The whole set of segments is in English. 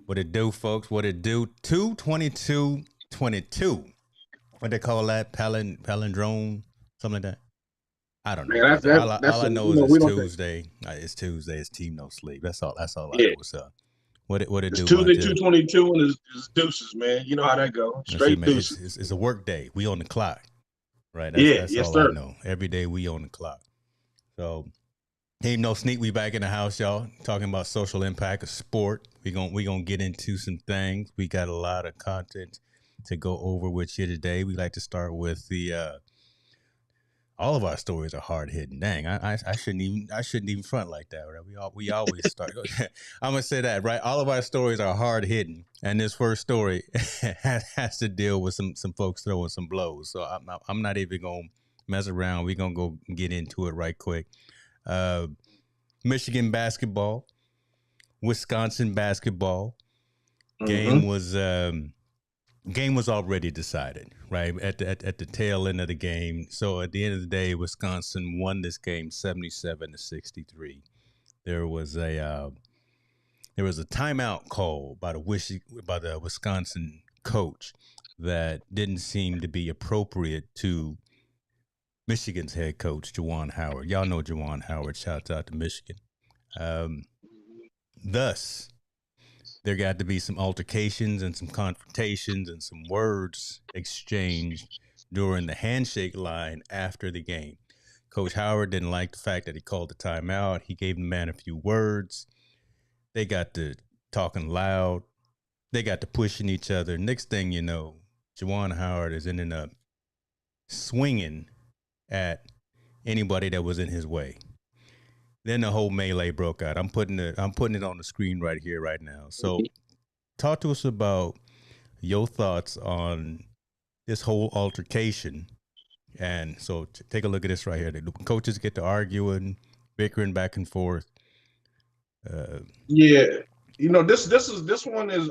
What it do, folks? What it do? 2/22/22. What they call that? Palindrome? Something like that. I don't know, Man, brother. All I know is it's Tuesday. It's Tuesday. It's Team No Sleep. That's all I know. So what it it's do? Tuesday 2/22 and it's deuces, man. You know how that goes. Straight deuces. It's a work day. We on the clock, right? That's yes, all sir. I know. Every day we on the clock. So Team No Sneak, we back in the house, y'all. Talking about social impact of sport. We gonna get into some things. We got a lot of content to go over with you today. We like to start with the all of our stories are hard hitting. Dang, I shouldn't even front like that. Right? We always start. I'm gonna say that, right? All of our stories are hard hitting, and this first story has to deal with some folks throwing some blows. So I'm not even gonna mess around. We're gonna go get into it right quick. Michigan basketball, Wisconsin basketball. Game was already decided, right? At the tail end of the game. So at the end of the day, Wisconsin won this game 77-63. There was a timeout call by the Wisconsin coach that didn't seem to be appropriate to Michigan's head coach, Juwan Howard. Y'all know Juwan Howard. Shouts out to Michigan. Thus, there got to be some altercations and some confrontations and some words exchanged during the handshake line after the game. Coach Howard didn't like the fact that he called the timeout. He gave the man a few words. They got to talking loud. They got to pushing each other. Next thing you know, Juwan Howard is ending up swinging at anybody that was in his way. Then the whole melee broke out. I'm putting it on the screen right here, right now. So talk to us about your thoughts on this whole altercation. And so take a look at this right here. The coaches get to arguing, bickering back and forth. This one is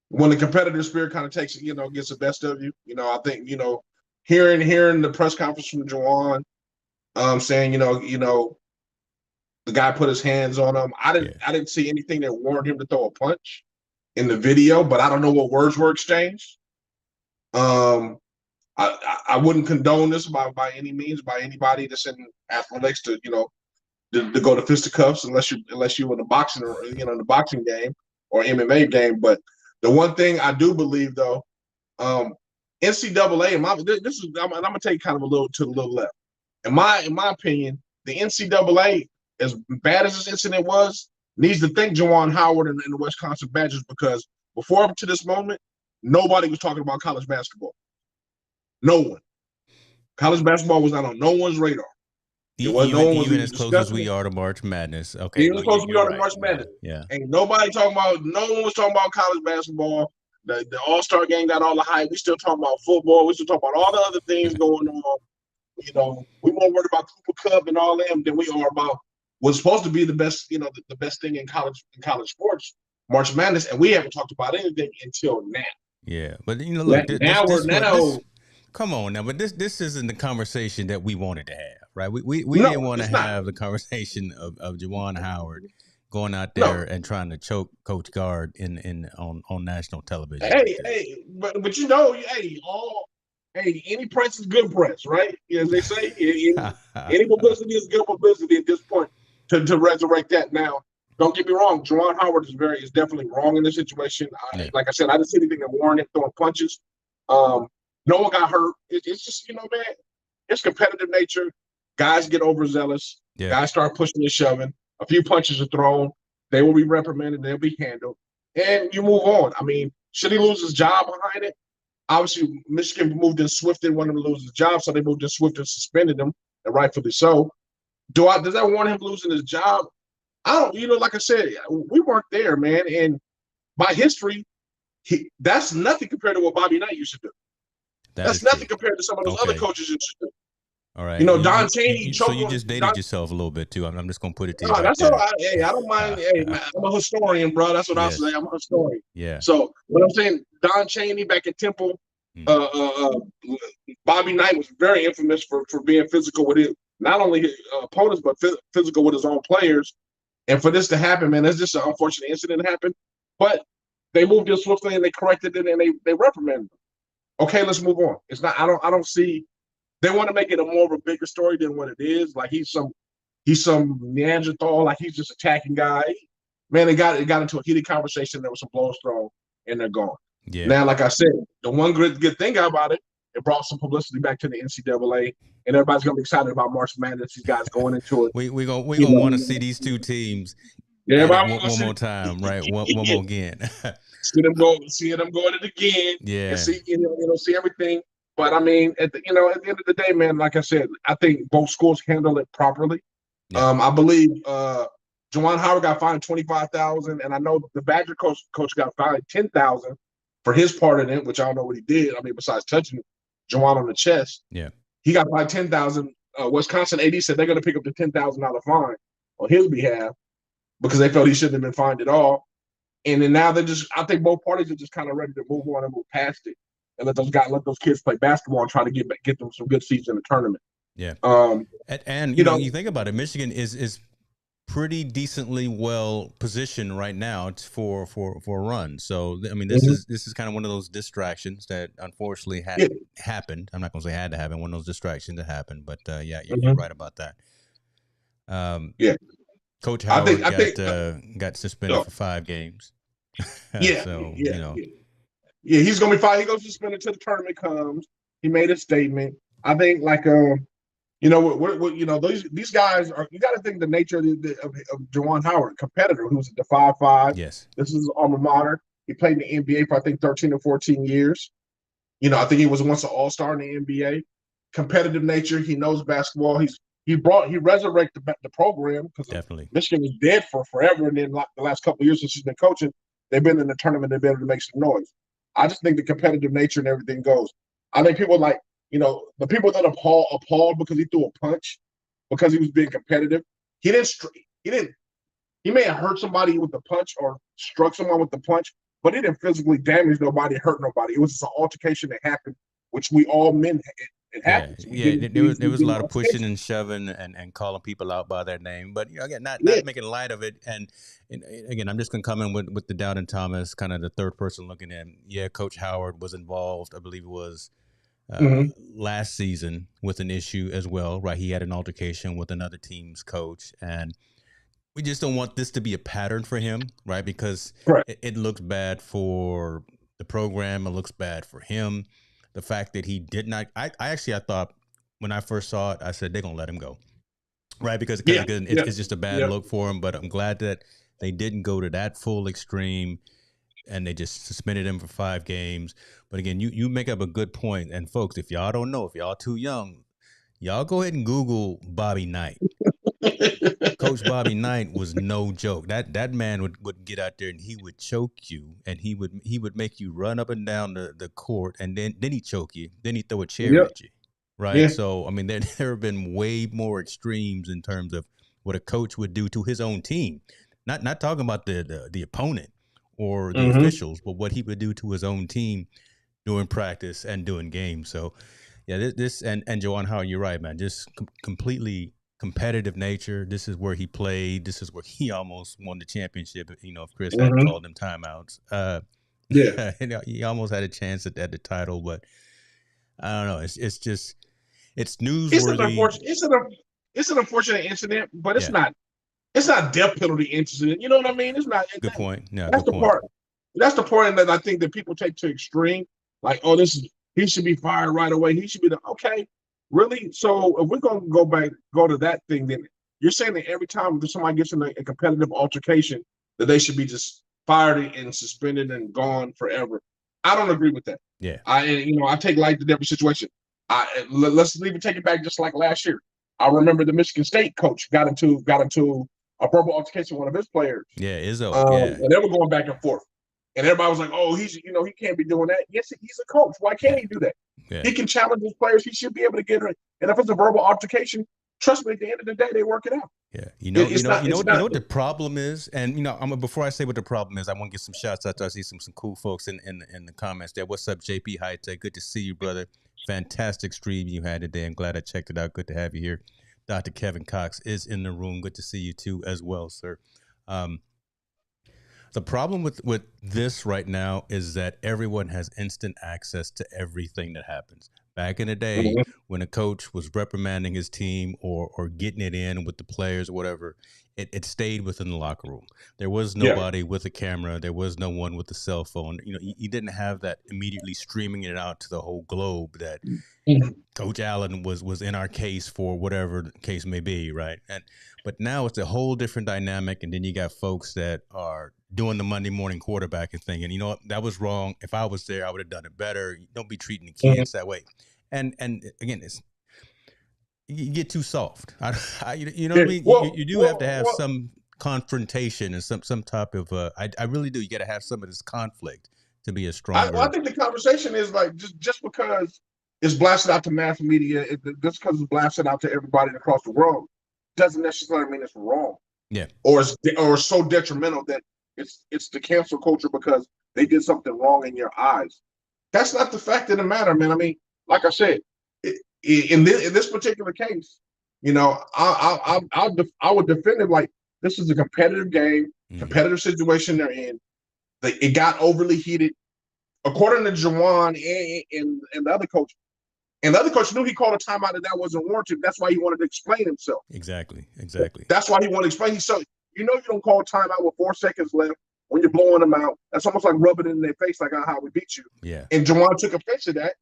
when the competitive spirit kind of takes gets the best of you. I think hearing the press conference from Juwan, saying the guy put his hands on him. I didn't see anything that warned him to throw a punch in the video, but I don't know what words were exchanged. I wouldn't condone this by any means by anybody that's in athletics to go to fisticuffs unless you in the boxing or in the boxing game or MMA game. But the one thing I do believe though, NCAA, I'm gonna take kind of a little to the little left. In my opinion, the NCAA, as bad as this incident was, needs to thank Juwan Howard and the Wisconsin Badgers, because before up to this moment, nobody was talking about college basketball. No one. College basketball was not on no one's radar. Even as close as we are to March Madness. Okay. Even as close as we are to March Madness. Yeah. Ain't nobody talking about, no one was talking about college basketball. The All-Star game got all the hype. We still talking about football. We still talking about all the other things going on. We more worried about Cooper Cup and all them than we are about what's supposed to be the best, the best thing in college sports, March Madness, and we haven't talked about anything until now. Yeah, but look, come on now, but this isn't the conversation that we wanted to have, right? We didn't want to have the conversation of Juwan Howard going out there and trying to choke Coach Guard on national television. But any press is good press, right? As they say, any publicity is good publicity at this point. To resurrect that now, don't get me wrong, Juwan Howard is definitely wrong in this situation. Like I said, I didn't see anything that warranted him throwing punches. No one got hurt. It's just, man, it's competitive nature. Guys get overzealous. Yeah. Guys start pushing and shoving. A few punches are thrown. They will be reprimanded. They'll be handled. And you move on. I mean, should he lose his job behind it? Obviously, Michigan moved in swift and wanted him to lose his job, so they moved in swift and suspended him, and rightfully so. Does that warrant him losing his job? I don't. Like I said, we weren't there, man. And by history, that's nothing compared to what Bobby Knight used to do. That's nothing compared to some of those other coaches used to do. All right. Don Chaney. So you just dated yourself a little bit too. I'm just gonna put it to you. No, that's all right. Hey, I don't mind. I'm a historian, bro. That's what I'll say. I'm a historian. Yeah. So what I'm saying, Don Chaney back at Temple, Bobby Knight was very infamous for being physical with not only his opponents but physical with his own players. And for this to happen, man, that's just an unfortunate incident that happened. But they moved in swiftly and they corrected it and they reprimanded him. Okay, let's move on. It's not. I don't see. They want to make it a more of a bigger story than what it is. Like he's some Neanderthal. Like he's just attacking guy. Man, it got into a heated conversation. There was some blows thrown, and they're gone. Yeah. Now, like I said, the one good thing about it, it brought some publicity back to the NCAA, and everybody's gonna be excited about March Madness. These guys going into it. we gonna want to see these two teams. Yeah, one more time, right? One more again. see them going it again. Yeah. And see see everything. But I mean, at the end of the day, man, like I said, I think both schools handle it properly. Yeah. I believe Juwan Howard got fined $25,000, and I know the Badger coach got fined $10,000 for his part in it, which I don't know what he did. I mean, besides touching Juwan on the chest, yeah, he got fined $10,000. Wisconsin AD said they're going to pick up the $10,000 fine on his behalf because they felt he shouldn't have been fined at all. And then now I think both parties are just kind of ready to move on and move past it and let those kids play basketball and try to get them some good seats in the tournament. Yeah. And you know, you think about it, Michigan is pretty decently well positioned right now for a run. So I mean, this is kind of one of those distractions that unfortunately happened. I'm not going to say had to happen. One of those distractions that happened, but yeah, you're right about that. Coach Howard got suspended for 5 games. Yeah. So yeah, he's going to be fine. He goes suspended till the tournament comes. He made a statement. I think these guys are. You got to think the nature of Juwan Howard, competitor who's at the 5'5". Yes, this is his alma mater. He played in the NBA for I think 13 or 14 years. I think he was once an all-star in the NBA. Competitive nature. He knows basketball. He resurrected the program because Michigan was dead for forever, and then like the last couple of years since he's been coaching, they've been in the tournament. They've been able to make some noise. I just think the competitive nature and everything goes. I think people like. The people that appalled because he threw a punch because he was being competitive. He may have hurt somebody with the punch or struck someone with the punch, but he didn't physically damage nobody, hurt nobody. It was just an altercation that happened, which we all men it happens. Yeah, there was a lot of pushing and shoving and calling people out by their name, but again, not making light of it. And again, I'm just gonna come in with the Doubting Thomas, kind of the third person looking in. Yeah, Coach Howard was involved. I believe it was. Last season with an issue as well, right? He had an altercation with another team's coach, and we just don't want this to be a pattern for him, right? Because it looks bad for the program. It looks bad for him. The fact that he did not, I thought when I first saw it, I said, they're going to let him go, right? Because it's just a bad look for him, but I'm glad that they didn't go to that full extreme and they just suspended him for 5 games. But again, you make up a good point. And folks, if y'all don't know, if y'all too young, y'all go ahead and Google Bobby Knight. Coach Bobby Knight was no joke. That man would get out there and he would choke you, and he would make you run up and down the court, and then he'd choke you. Then he'd throw a chair at you. Right. Yeah. So I mean, there have been way more extremes in terms of what a coach would do to his own team. Not talking about the opponent or the officials, but what he would do to his own team during practice and doing games. So, yeah, this and Juwan Howard, you're right, man. Just completely competitive nature. This is where he played. This is where he almost won the championship. If Chris hadn't called them timeouts, he almost had a chance at the title. But I don't know. It's just newsworthy. It's an unfortunate incident, but it's not. It's not death penalty incident. You know what I mean? It's not. Good point. Yeah, that's the part. That's the part that I think that people take to extreme. Like, he should be fired right away. He should be okay. Really? So if we're gonna go to that thing, then you're saying that every time somebody gets in a competitive altercation, that they should be just fired and suspended and gone forever. I don't agree with that. Yeah. I take light to every situation. Let's even take it back just like last year. I remember the Michigan State coach got into a verbal altercation with one of his players. Yeah, Izzo. And they were going back and forth. And everybody was like, oh, he can't be doing that. Yes, he's a coach. Why can't he do that? Yeah. He can challenge his players. He should be able to get it. And if it's a verbal altercation, trust me, at the end of the day, they work it out. Yeah. You know what the problem is? And, before I say what the problem is, I want to get some shots out there. I see some cool folks in the comments there. What's up, JP High Tech? Good to see you, brother. Fantastic stream you had today. I'm glad I checked it out. Good to have you here. Dr. Kevin Cox is in the room. Good to see you too as well, sir. The problem with this right now is that everyone has instant access to everything that happens. Back in the day, when a coach was reprimanding his team or getting it in with the players or whatever, it stayed within the locker room. There was nobody with a camera. There was no one with a cell phone. You didn't have that immediately streaming it out to the whole globe that Coach Allen was in our case for whatever the case may be, right? But now it's a whole different dynamic, and then you got folks that are doing the Monday morning quarterbacking thing, and you know what, that was wrong. If I was there, I would have done it better. Don't be treating the kids that way. And again, you get too soft. You know what I mean? You do have to have some confrontation and some type of. I really do. You got to have some of this conflict to be a stronger. I think the conversation is like just because it's blasted out to mass media, just because it's blasted out to everybody across the world, doesn't necessarily mean it's wrong. Yeah. Or so detrimental that it's the cancel culture because they did something wrong in your eyes. That's not the fact of the matter, man. I mean, like I said, in this particular case, I would defend it like this is a competitive game, competitive situation they're in. It got overly heated. According to Juwan and the other coach, and the other coach knew he called a timeout and that wasn't warranted. That's why he wanted to explain himself. Exactly. That's why he wanted to explain. So you don't call a timeout with 4 seconds left when you're blowing them out. That's almost like rubbing it in their face, like how we beat you. Yeah. And Juwan took offense to that,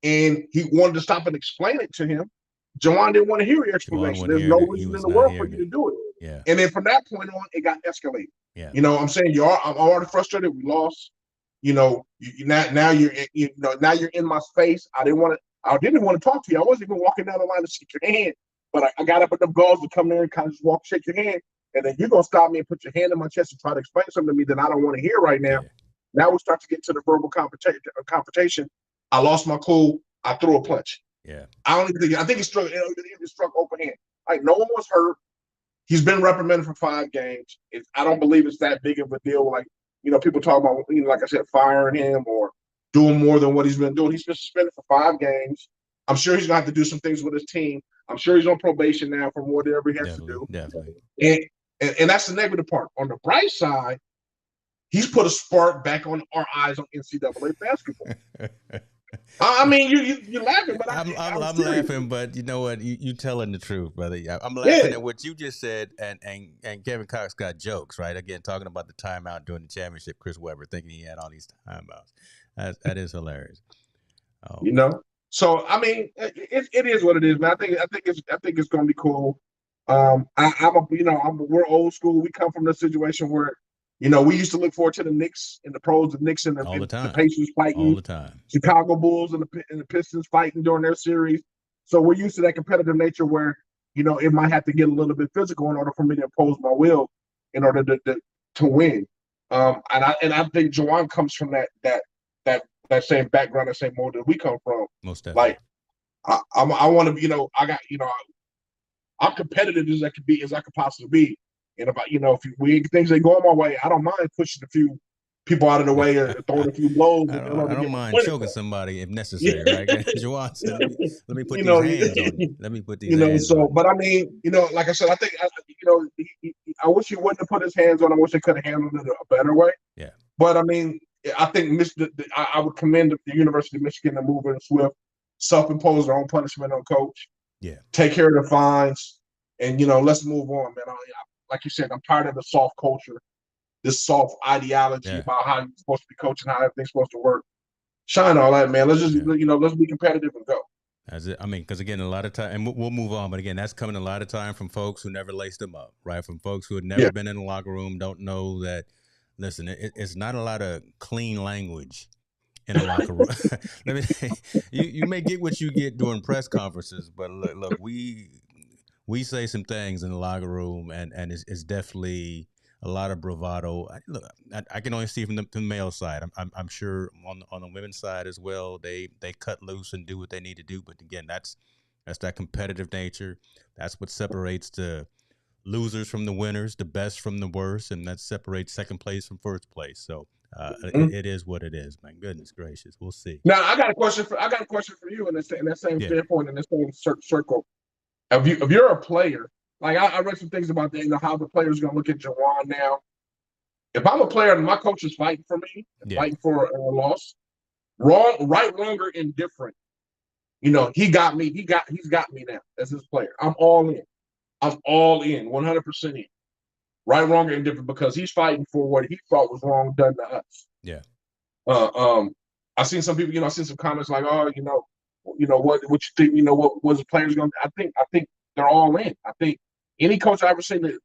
and he wanted to stop and explain it to him. Juwan didn't want to hear your explanation. There's no reason in the world for you to do it. Yeah. And then from that point on, it got escalated. Yeah. I'm saying I'm already frustrated. We lost. Now you're in my space. I didn't want to talk to you. I wasn't even walking down the line to shake your hand, but I got up at the balls to come there and kind of just shake your hand. And then you're going to stop me and put your hand in my chest and try to explain something to me that I don't want to hear right now. Yeah. Now we start to get to the verbal confrontation. I lost my cool. I threw a punch. Yeah. I think he struck open hand. Like, no one was hurt. He's been reprimanded for 5 games. I don't believe it's that big of a deal. Like, people talk about, like I said, firing him or doing more than what he's been doing. He's been suspended for 5 games. I'm sure he's going to have to do some things with his team. I'm sure he's on probation now from whatever he has to do. Definitely. And that's the negative part. On the bright side, he's put a spark back on our eyes on NCAA basketball. I mean, you're laughing, but I'm laughing, but you know what? You telling the truth, brother. I'm laughing at what you just said, and Kevin Cox got jokes, right? Again, talking about the timeout during the championship, Chris Webber thinking he had all these timeouts. That is hilarious. So I mean, it is what it is, man. I think it's going to be cool. We're old school. We come from the situation where, we used to look forward to the Knicks and the pros, the Knicks and the Pacers fighting all the time. Chicago Bulls and the Pistons fighting during their series. So we're used to that competitive nature where, it might have to get a little bit physical in order for me to impose my will in order to win. And I think Juwan comes from that same background, that same mold that we come from. Most definitely. Like, I want to be, I'm competitive as I could possibly be. And if things ain't going my way, I don't mind pushing a few people out of the way or throwing a few blows. I don't mind choking somebody if necessary, right? Juwan said, let me put these hands on you. Let me put these hands on you. But I mean, like I said, I think, I wish he wouldn't have put his hands on. I wish they could have handled it a better way. Yeah. But I mean, I think I would commend the University of Michigan to move in swift, self-impose their own punishment on coach. Yeah. Take care of the fines, and let's move on, man. Like you said, I'm tired of the soft culture, this soft ideology about how you're supposed to be coaching, how everything's supposed to work. Shine all that, man. Let's just let's be competitive and go. That's it. I mean, because again, a lot of time, and we'll move on. But again, that's coming a lot of time from folks who never laced them up, right? From folks who had never been in the locker room, don't know that. Listen, it's not a lot of clean language in a locker room. You may get what you get during press conferences, but look, we say some things in the locker room, and it's definitely a lot of bravado. I can only see from the male side. I'm sure on the women's side as well, they cut loose and do what they need to do. But again, that's that competitive nature. That's what separates the losers from the winners, the best from the worst, and that separates second place from first place. So it is what it is, man. Goodness gracious, we'll see. Now I got a question for you in that same standpoint, in the same circle. If you're a player, like I read some things about that, how the players going to look at Juwan now. If I'm a player and my coach is fighting for me, fighting for a loss, wrong, right, wrong, or indifferent, he got me. He's got me now as his player. I'm all in. I'm all in, 100% in. Right, wrong, or indifferent, because he's fighting for what he thought was wrong done to us. Yeah. I've seen some people, I've seen some comments like, oh, what you think, what was the players going to, I think they're all in. I think any coach I've ever seen that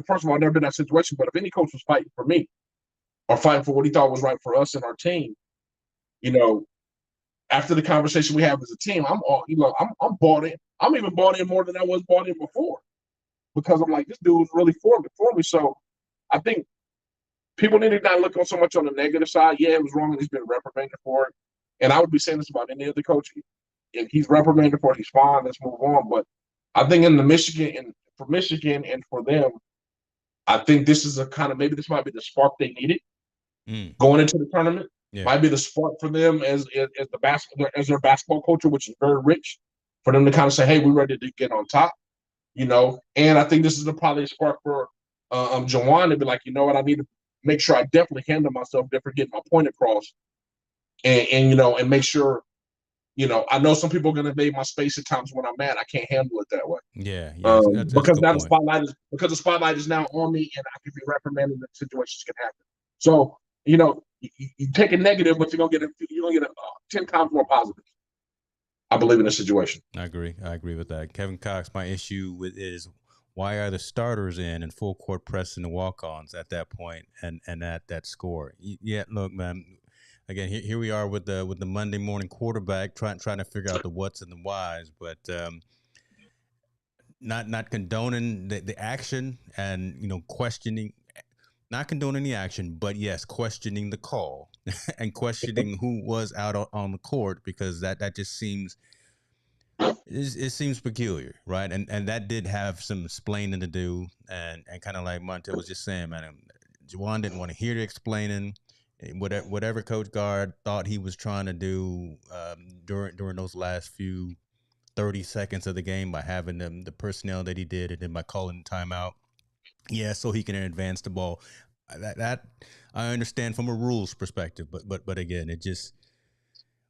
first of all, I've never been in that situation, but if any coach was fighting for me or fighting for what he thought was right for us and our team, after the conversation we have as a team, I'm bought in. I'm even bought in more than I was bought in before, because I'm like, this dude was really for me. So I think people need to not look so much on the negative side. Yeah, it was wrong and he's been reprimanded for it. And I would be saying this about any other coach. If he's reprimanded for it, he's fine. Let's move on. But I think in Michigan and for them, I think this is maybe this might be the spark they needed going into the tournament. Yeah. Might be the spark for them as their basketball culture, which is very rich, for them to kind of say, hey, we're ready to get on top. And I think this is probably a spark for Juwan to be like, you know what, I need to make sure I definitely handle myself different, get my point across, and make sure, I know some people are going to invade my space at times when I'm mad. I can't handle it that way. Yeah, that's because now the spotlight is now on me, and I can be reprimanded, and situations can happen. So, you take a negative, but you're gonna get 10 times more positive, I believe, in this situation. I agree with that. Kevin Cox, my issue with is, why are the starters in full court press and the walk-ons at that point and at that score? Yeah, look, man. Again, here we are with the Monday morning quarterback trying to figure out the whats and the whys, but not condoning the action and questioning. Not condoning the action, but yes, questioning the call and questioning who was out on the court, because that just seems. It seems peculiar, right? And that did have some explaining to do, and kind of like Montel was just saying, man, Juwan didn't want to hear the explaining. Whatever Coach Gard thought he was trying to do during those last few 30 seconds of the game by having the personnel that he did, and then by calling timeout, so he can advance the ball. That I understand from a rules perspective, but again, it just,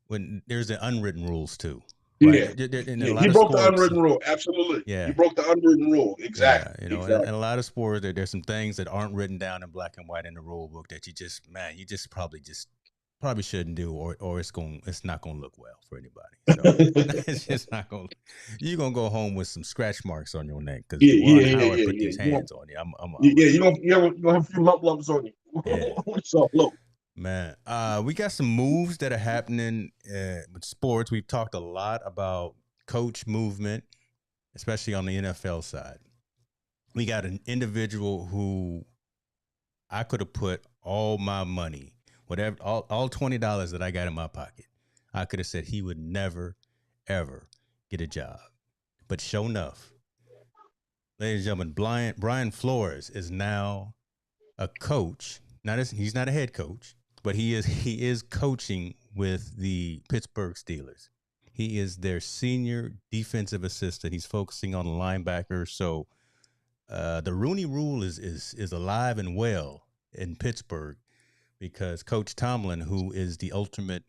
when there's the unwritten rules too. Right? Yeah, he broke the unwritten rule. Absolutely. Yeah, he broke the unwritten rule. Exactly. Yeah, exactly. In a lot of sports, there's some things that aren't written down in black and white in the rule book that you just probably shouldn't do, or it's not gonna look well for anybody. So it's just not gonna. You're gonna go home with some scratch marks on your neck because Juwan Howard put these hands on you. You're gonna have a few lumps on you. Yeah. So look. Man, we got some moves that are happening with sports. We've talked a lot about coach movement, especially on the NFL side. We got an individual who I could have put all my money, whatever, all $20 that I got in my pocket, I could have said he would never, ever get a job. But sure enough, ladies and gentlemen, Brian Flores is now a coach. He's not a head coach, but he is coaching with the Pittsburg Steelers. He is their senior defensive assistant. He's focusing on the linebackers. So the Rooney Rule is alive and well in Pittsburgh, because Coach Tomlin, who is the ultimate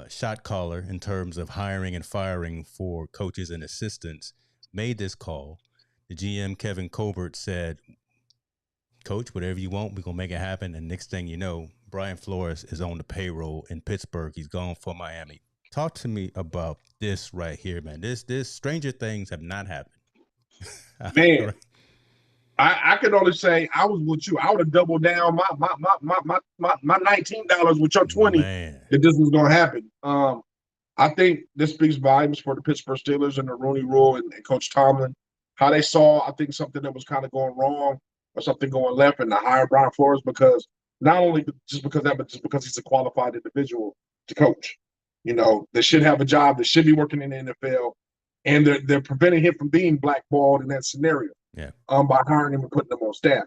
shot caller in terms of hiring and firing for coaches and assistants, made this call. The GM, Kevin Colbert, said, Coach, whatever you want, we're going to make it happen. And next thing you know, Brian Flores is on the payroll in Pittsburgh. He's gone for Miami. Talk to me about this right here, man. This stranger things have not happened. Man, I could only say I was with you. I would have doubled down my $19 with your 20 that this was going to happen. I think this speaks volumes for the Pittsburgh Steelers and the Rooney Rule and Coach Tomlin. How they saw, I think, something that was kind of going wrong or something going left, and to hire Brian Flores, because not only just because that, but just because he's a qualified individual to coach. They should have a job. They should be working in the NFL, and they're preventing him from being blackballed in that scenario. Yeah. By hiring him and putting him on staff.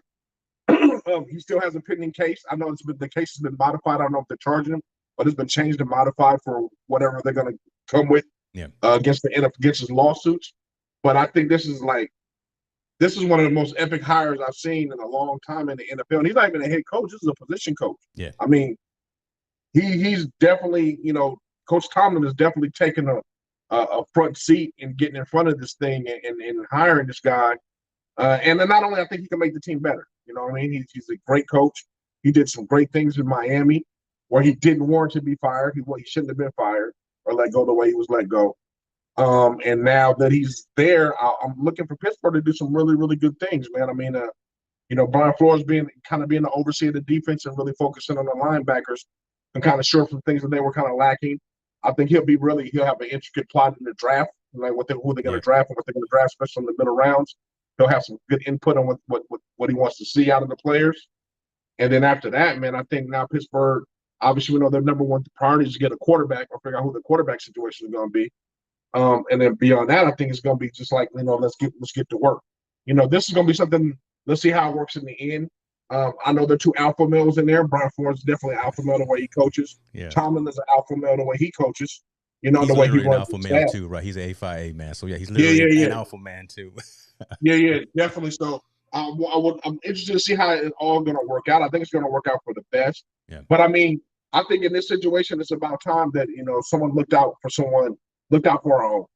He still has a pending case. I know the case has been modified. I don't know if they're charging him, but it's been changed and modified for whatever they're going to come with against his lawsuits. But I think this is like, this is one of the most epic hires I've seen in a long time in the NFL. And he's not even a head coach. This is a position coach. Yeah. I mean, he's definitely, Coach Tomlin has definitely taken a front seat in getting in front of this thing and hiring this guy. And then not only I think he can make the team better. You know what I mean? He's a great coach. He did some great things in Miami where he didn't warrant to be fired. He shouldn't have been fired or let go the way he was let go. And now that he's there, I'm looking for Pittsburgh to do some really, really good things, man. I mean, Brian Flores being the overseer of the defense and really focusing on the linebackers and kind of shore some things that they were kind of lacking. I think he'll have an intricate plot in the draft, like who they're going to draft and what they're going to draft, especially in the middle rounds. He'll have some good input on what he wants to see out of the players. And then after that, man, I think now Pittsburgh, obviously we know their number one priority is to get a quarterback or figure out who the quarterback situation is going to be. And then beyond that, I think it's going to be just like, let's get to work. This is going to be something. Let's see how it works in the end. I know there are two alpha males in there. Brian Flores is definitely an alpha male the way he coaches. Yeah. Tomlin is an alpha male the way he coaches. He's the way he runs. An alpha male too, right? He's an A5A man. So yeah, he's literally an alpha man too. yeah, definitely. So I'm interested to see how it's all going to work out. I think it's going to work out for the best. Yeah. But I mean, I think in this situation, it's about time that someone looked out for our own.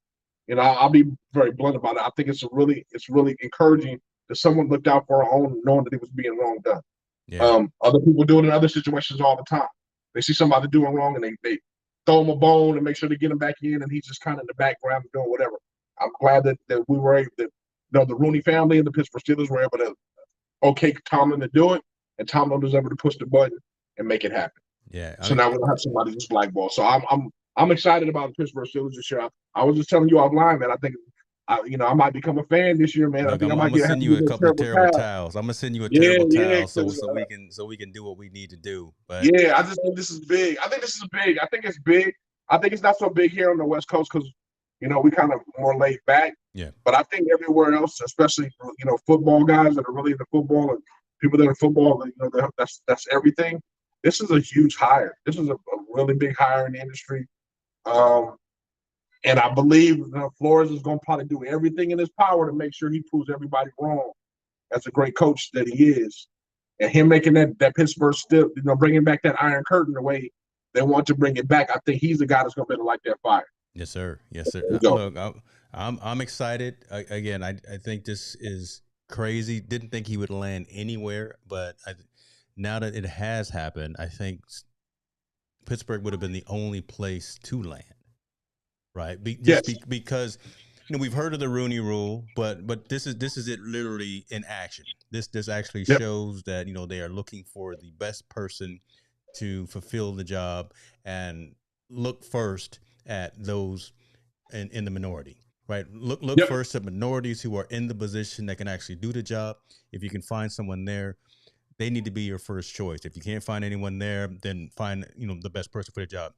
I'll be very blunt about it. I think it's really encouraging that someone looked out for our own, knowing that it was being wrong done. Yeah. Other people do it in other situations all the time. They see somebody doing wrong and they throw him a bone and make sure to get him back in, and he's just kind of in the background doing whatever. I'm glad that we were able to, the Rooney family and the Pittsburgh Steelers were able to okay Tomlin to do it, and Tomlin was able to push the button and make it happen. Yeah. So now we don't have somebody just blackball. So I'm excited about the Pittsburgh Steelers this year. I was just telling you offline, man. I think I might become a fan this year, man. Look, I think I'm I might gonna send you a couple of terrible towels. I'm gonna send you a terrible towel so we can do what we need to do. But yeah, I just think this is big. I think it's big. I think it's not so big here on the West Coast because we kind of more laid back. Yeah. But I think everywhere else, especially football guys that are really into football and people that are football, that's everything. This is a huge hire. This is a really big hire in the industry. And I believe Flores is going to probably do everything in his power to make sure he proves everybody wrong as a great coach that he is. And him making that Pittsburgh still, bringing back that Iron Curtain the way they want to bring it back, I think he's the guy that's going to be able to light that fire. Yes, sir. Yes, sir. Look, I'm excited. Again, I think this is crazy. Didn't think he would land anywhere, but now that it has happened, I think Pittsburgh would have been the only place to land. Right. Because we've heard of the Rooney Rule, but this is it literally in action. This actually shows that they are looking for the best person to fulfill the job and look first at those in the minority. Right. Look first at minorities who are in the position that can actually do the job. If you can find someone there, they need to be your first choice. If you can't find anyone there, then find the best person for the job.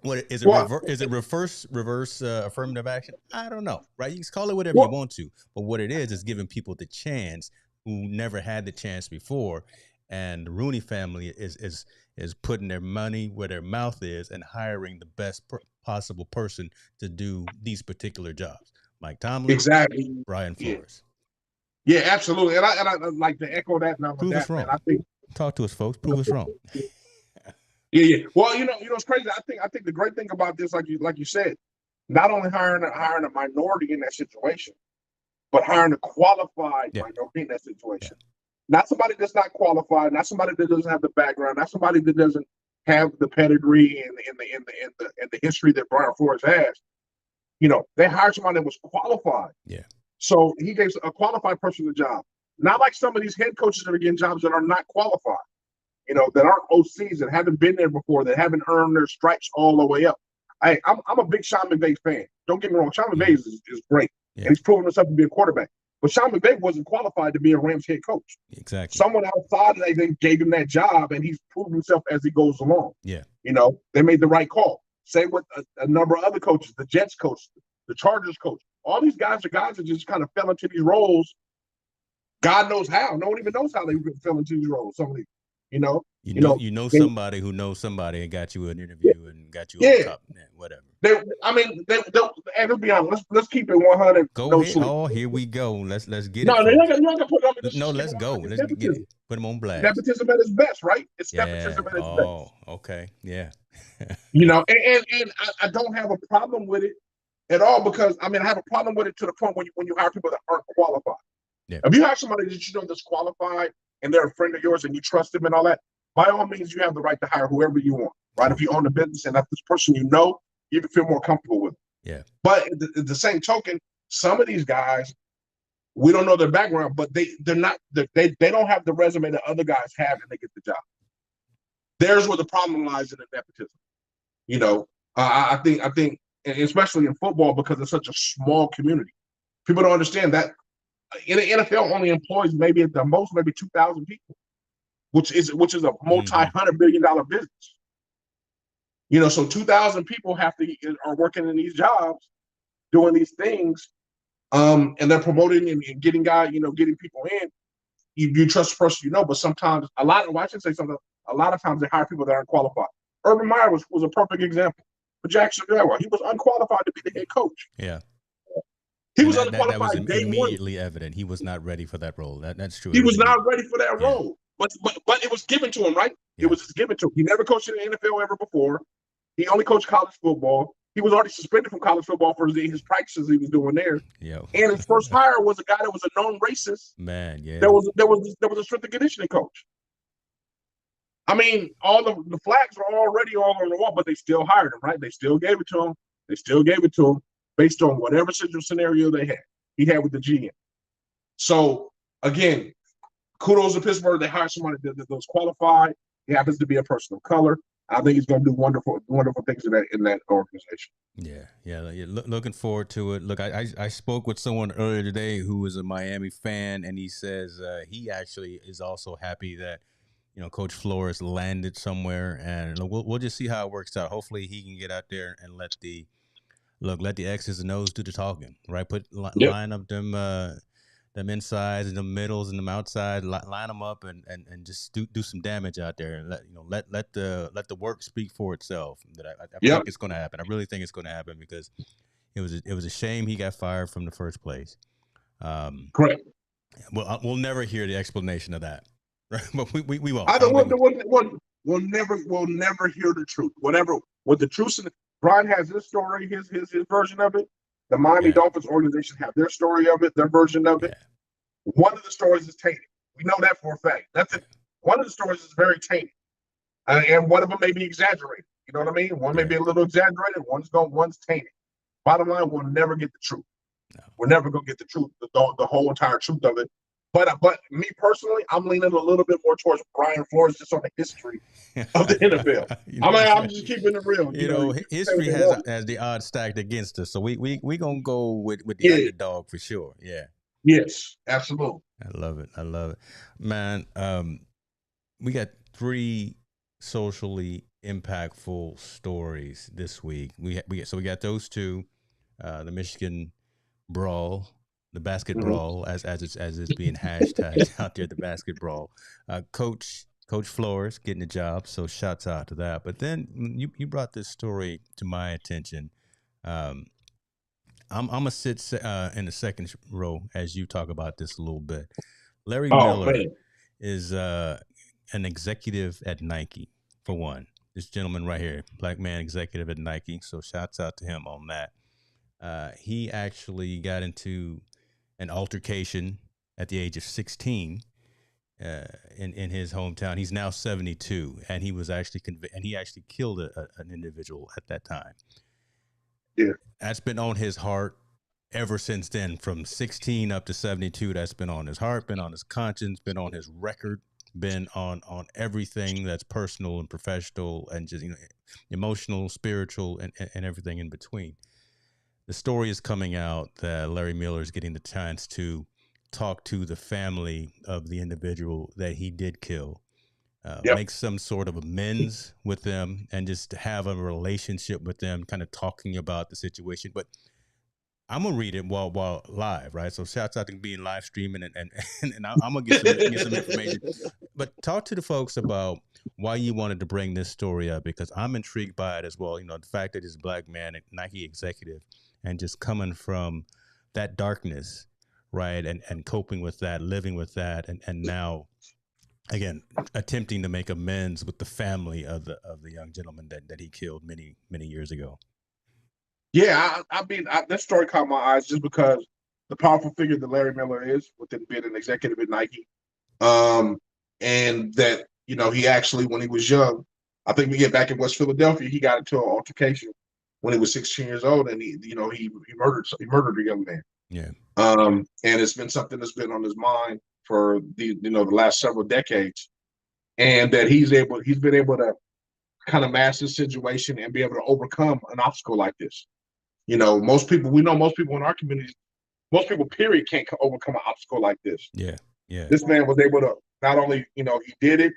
What is it? Is it reverse affirmative action? I don't know. Right? You can call it whatever you want to, but what it is giving people the chance who never had the chance before. And the Rooney family is putting their money where their mouth is and hiring the best possible person to do these particular jobs. Mike Tomlin, exactly. Brian Flores. Yeah, absolutely. And I like to echo that. Prove us wrong. Talk to us, folks. Prove us wrong. Yeah. Well, it's crazy. I think the great thing about this, like you said, not only hiring a minority in that situation, but hiring a qualified minority in that situation. Yeah. Not somebody that's not qualified, not somebody that doesn't have the background, not somebody that doesn't have the pedigree and the history that Brian Flores has. They hired somebody that was qualified. Yeah. So he gave a qualified person the job. Not like some of these head coaches that are getting jobs that are not qualified. That aren't OCs, that haven't been there before, that haven't earned their stripes all the way up. I'm a big Sean McVay fan. Don't get me wrong. Sean McVay is great. Yeah. And he's proven himself to be a quarterback. But Sean McVay wasn't qualified to be a Rams head coach. Exactly. Someone outside of that gave him that job, and he's proven himself as he goes along. Yeah. They made the right call. Same with a number of other coaches, the Jets coach, the Chargers coach. All these guys are guys that just kind of fell into these roles. God knows how. No one even knows how they fell into these roles. Some of these. You know somebody who knows somebody and got you an interview and got you on top, whatever. And to be honest, let's keep it 100. Go No ahead. sweat. Oh, here we go. Let's get No, it, you're not folks. gonna, you're not gonna put it on me. Let's No, just keep it let's go. 100. It's Let's get nepotism. it. Put them on blast. Nepotism at its best, right? It's Yeah. nepotism at its Oh, best. okay. Yeah. You know, and I don't have a problem with it at all because I have a problem with it to the point when you hire people that aren't qualified. Yeah. If you have somebody that you know that's qualified and they're a friend of yours and you trust them and all that, by all means, you have the right to hire whoever you want, right? If you own the business and that's this person you know, you can feel more comfortable with. Yeah. But at the same token, some of these guys, we don't know their background, but they don't have the resume that other guys have and they get the job. There's where the problem lies in the nepotism. You know, I think, especially in football, because it's such a small community, people don't understand that in the NFL only employs maybe at the most maybe 2,000 people, which is a multi-$100 billion business. You know, so 2,000 people are working in these jobs, doing these things, and they're promoting and getting getting people in. You trust the person you know, but sometimes a lot of times they hire people that aren't qualified. Urban Meyer was a perfect example. But Jackson Jaguar, he was unqualified to be the head coach. Yeah. He was unqualified. That was day immediately one. evident. He was not ready for that role. That's true. He was not ready for that role. But it was given to him, right? Yeah. It was just given to him. He never coached in the NFL ever before. He only coached college football. He was already suspended from college football for his practices he was doing there. Yeah. And his first hire was a guy that was a known racist. Man, yeah. There was a strength and conditioning coach. I mean, all the flags were already all on the wall, but they still hired him, right? They still gave it to him. Based on whatever scenario he had with the GM. So again, kudos to Pittsburgh. They hired somebody that was qualified. He happens to be a person of color. I think he's going to do wonderful things in that organization. Yeah. Looking forward to it. Look, I spoke with someone earlier today who was a Miami fan, and he says he actually is also happy that Coach Flores landed somewhere, and we'll just see how it works out. Hopefully, he can get out there and let the X's and O's do the talking, right? Line up them insides and the middles and them outside, line them up and just do some damage out there, and let the work speak for itself. That I think it's going to happen. I really think it's going to happen because it was a shame he got fired from the first place. Correct. Well, we'll never hear the explanation of that, right? But we won't. We'll never hear the truth. What the truth. Brian has his story, his version of it. The Miami Dolphins organization have their story of it, their version of it. One of the stories is tainted. We know that for a fact. That's it. One of the stories is very tainted, and one of them may be exaggerated. You know what I mean? One may be a little exaggerated. One's tainted. Bottom line, we'll never get the truth. No. We're never gonna get the truth, the whole entire truth of it. But me personally, I'm leaning a little bit more towards Brian Flores just on the history of the NFL. I'm just keeping it real. History has the odds stacked against us, so we gonna go with the underdog for sure. Yeah. Yes, absolutely. I love it, man. We got 3 socially impactful stories this week. We got those 2, the Michigan Brawl. The BasketBrawl, as it's being hashtagged out there, the BasketBrawl. Coach Flores getting the job, so shouts out to that. But then you brought this story to my attention. I'm gonna sit in the second row as you talk about this a little bit. Larry Miller is an executive at Nike, for one. This gentleman right here, black man executive at Nike. So shouts out to him on that. He actually got into an altercation at the age of 16 in his hometown. He's now 72, and he was actually and he actually killed an individual at that time. Yeah, that's been on his heart ever since then. From 16 up to 72, that's been on his heart, been on his conscience, been on his record, been on everything that's personal and professional, and just emotional, spiritual, and everything in between. The story is coming out that Larry Miller is getting the chance to talk to the family of the individual that he did kill, make some sort of amends with them, and just have a relationship with them, kind of talking about the situation. But I'm gonna read it while live, right? So shouts out to being live streaming and I'm gonna get some information. But talk to the folks about why you wanted to bring this story up, because I'm intrigued by it as well. You know, the fact that he's a black man, a Nike executive, and just coming from that darkness, right, and coping with that, living with that, and now again attempting to make amends with the family of the young gentleman that he killed many years ago. Yeah, I mean, that story caught my eyes just because the powerful figure that Larry Miller is within being an executive at Nike, and that he actually, when he was young, I think we get back in West Philadelphia, he got into an altercation when he was 16 years old, and he murdered a young man. Yeah. And it's been something that's been on his mind for the last several decades, and that he's been able to kind of master the situation and be able to overcome an obstacle like this. Most people in our community, most people, period, can't overcome an obstacle like this. Yeah. This man was able to not only, he did it,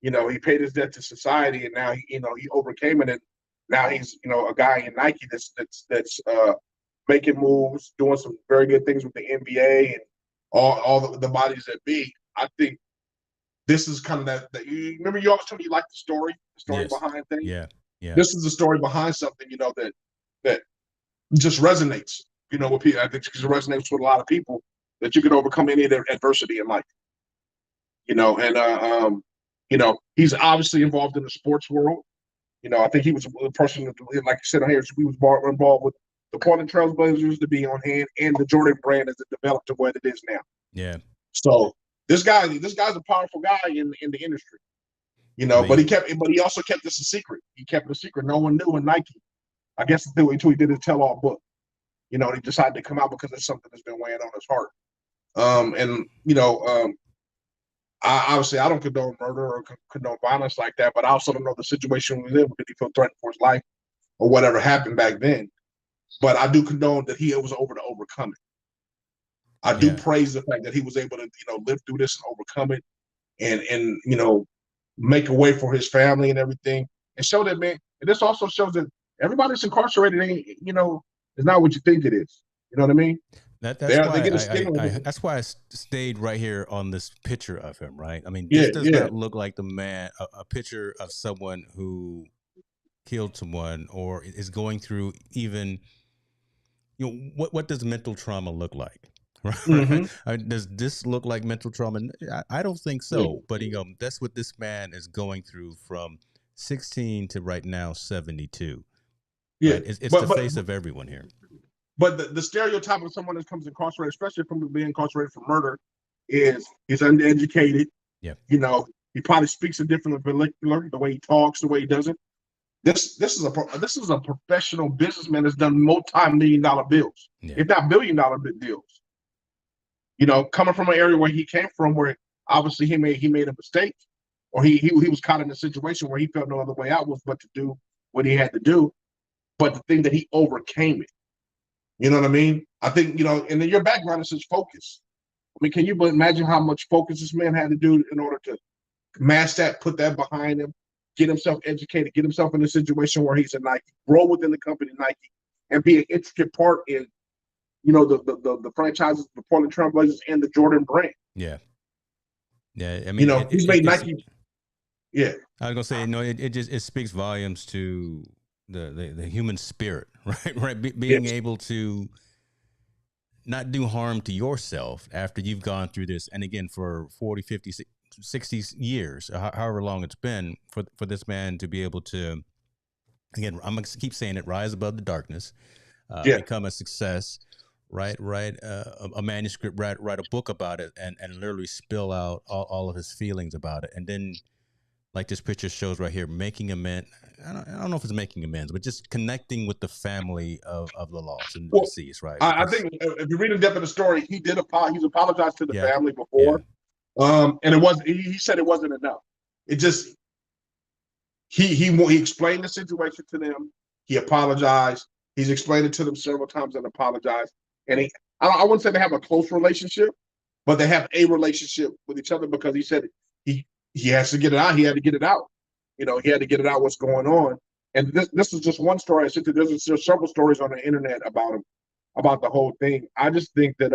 he paid his debt to society, and now he overcame it, and now he's, a guy in Nike that's making moves, doing some very good things with the NBA and all the bodies that be. I think this is kind of that you remember you always told me you like the story Yes. behind things. Yeah. This is the story behind something, that just resonates, with people. I think it resonates with a lot of people, that you can overcome any of their adversity in life. And he's obviously involved in the sports world. I think he was a person that, like I said here, he was involved with the Portland Trailblazers, to be on hand, and the Jordan brand as it developed to what it is now. Yeah. So this guy's a powerful guy in the industry. But he also kept this a secret. He kept it a secret. No one knew in Nike. I guess until he did his tell-all book. He decided to come out because it's something that's been weighing on his heart. Obviously, I don't condone murder or condone violence like that, but I also don't know the situation we live in. Did he feel threatened for his life or whatever happened back then? But I do condone that he was able to overcome it. I do praise the fact that he was able to, live through this and overcome it, and make a way for his family and everything, and show that, man. And this also shows that everybody that's incarcerated ain't, is not what you think it is. You know what I mean? That's why I stayed right here on this picture of him. Right. I mean, this does not look like the man. A picture of someone who killed someone or is going through even. What does mental trauma look like? Right? Mm-hmm. Does this look like mental trauma? I don't think so. But that's what this man is going through from 16 to right now 72. Yeah, right? It's the face of everyone here. But the stereotype of someone that comes incarcerated, especially from being incarcerated for murder, is he's undereducated. Yeah, he probably speaks a different vernacular, the way he talks, the way he does it. This is a professional businessman that's done multi-million-dollar bills, if not billion-dollar deals. Coming from an area where he came from, where obviously he made a mistake, or he was caught in a situation where he felt no other way out was but to do what he had to do. But the thing that he overcame it. You know what I mean? I think, and then your background is his focus. I mean, can you imagine how much focus this man had to do in order to master that, put that behind him, get himself educated, get himself in a situation where he's a Nike, grow within the company Nike, and be an intricate part in, the franchises, the Portland Trailblazers and the Jordan brand. Yeah. Yeah. I mean, he's made Nike. Yeah. I was gonna say, it speaks volumes to the human spirit, right? Right. Being able to not do harm to yourself after you've gone through this. And again, for 40, 50, 60 years, however long it's been, for this man to be able to, again, I'm going to keep saying it, rise above the darkness, become a success, write a manuscript, write a book about it, and literally spill out all of his feelings about it. And then, like this picture shows right here, making amends. I don't know if it's making amends, but just connecting with the family of the lost and the deceased, right? I think if you read the depth of the story, he's apologized to the family before. And it was, he said it wasn't enough. It just, he explained the situation to them. He apologized. He's explained it to them several times and apologized. And I wouldn't say they have a close relationship, but they have a relationship with each other, because he said he has to get it out. He had to get it out. He had to get it out what's going on. And this is just one story. There's several stories on the internet about him. about the whole thing. I just think that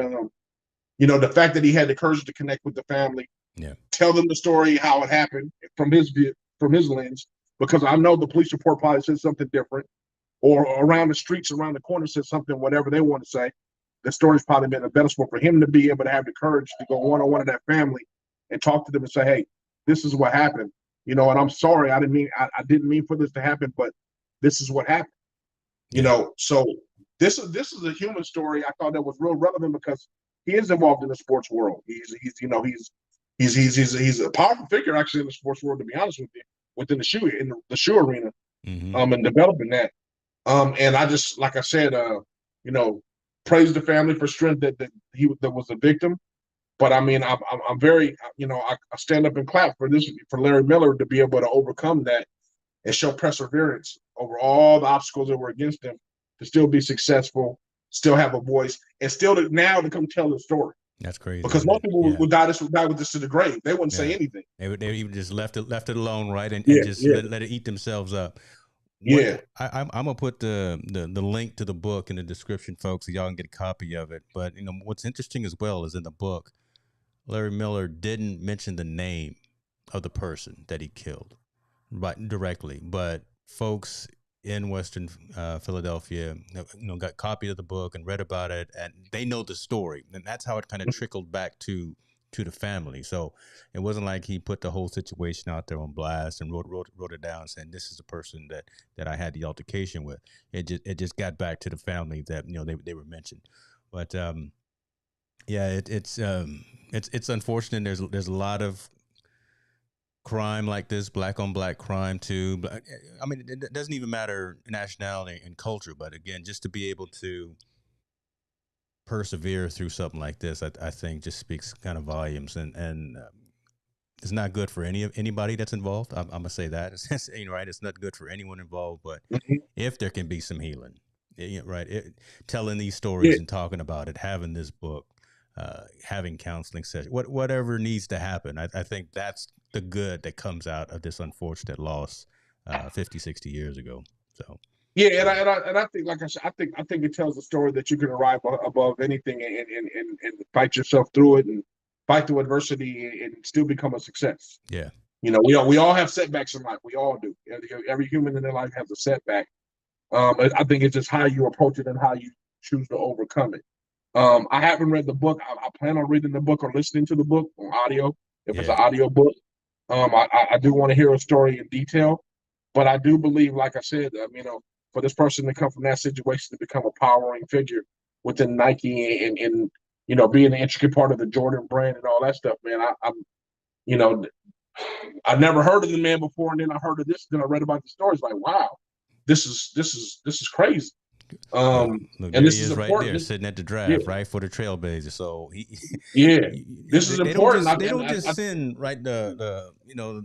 the fact that he had the courage to connect with the family, tell them the story how it happened from his view, from his lens, because I know the police report probably said something different, or around the streets, around the corner said something, whatever they want to say. The story's probably been a better sport for him to be able to have the courage to go one-on-one to that family and talk to them and say, hey, this is what happened. And I'm sorry, I didn't mean for this to happen, but this is what happened. So this is a human story. I thought that was real relevant because he is involved in the sports world. He's a powerful figure actually in the sports world, to be honest with you, within the shoe arena, and developing that. And I just, like I said, praise the family for strength that was a victim. But I mean, I'm very, I stand up and clap for Larry Miller to be able to overcome that and show perseverance over all the obstacles that were against him, to still be successful, still have a voice, and still to come tell the story. That's crazy. Because most people would die with this to the grave. They wouldn't say anything. They even just left it alone, right? And just let it eat themselves up. I'm gonna put the link to the book in the description, folks, so y'all can get a copy of it. But what's interesting as well is in the book, Larry Miller didn't mention the name of the person that he killed, directly, but folks in Western Philadelphia, got a copy of the book and read about it, and they know the story, and that's how it kind of trickled back to the family. So it wasn't like he put the whole situation out there on blast and wrote it down saying this is the person that I had the altercation with. It just got back to the family that they were mentioned. But it's unfortunate. There's a lot of crime like this, black on black crime too. But I mean, it doesn't even matter nationality and culture. But again, just to be able to persevere through something like this, I think just speaks kind of volumes, and it's not good for anybody that's involved. I'm gonna say that it's right. It's not good for anyone involved. But if there can be some healing, right, telling these stories and talking about it, having this book, having counseling sessions, whatever needs to happen, I think that's the good that comes out of this unfortunate loss 50, 60 years ago. So. Yeah, and I think, like I said, I think it tells a story that you can arrive above anything and fight yourself through it and fight through adversity and still become a success. Yeah. We all have setbacks in life. We all do. Every human in their life has a setback. I think it's just how you approach it and how you choose to overcome it. I haven't read the book. I plan on reading the book or listening to the book on audio, if it's an audio book. I do want to hear a story in detail, but I do believe, like I said, for this person to come from that situation to become a powering figure within Nike and being an intricate part of the Jordan brand and all that stuff, man, I never heard of the man before, and then I heard of this, then I read about the story. It's like, wow, this is crazy. Look, and this is right there, sitting at the draft, right, for the Trailblazers. So this is important. They don't just send the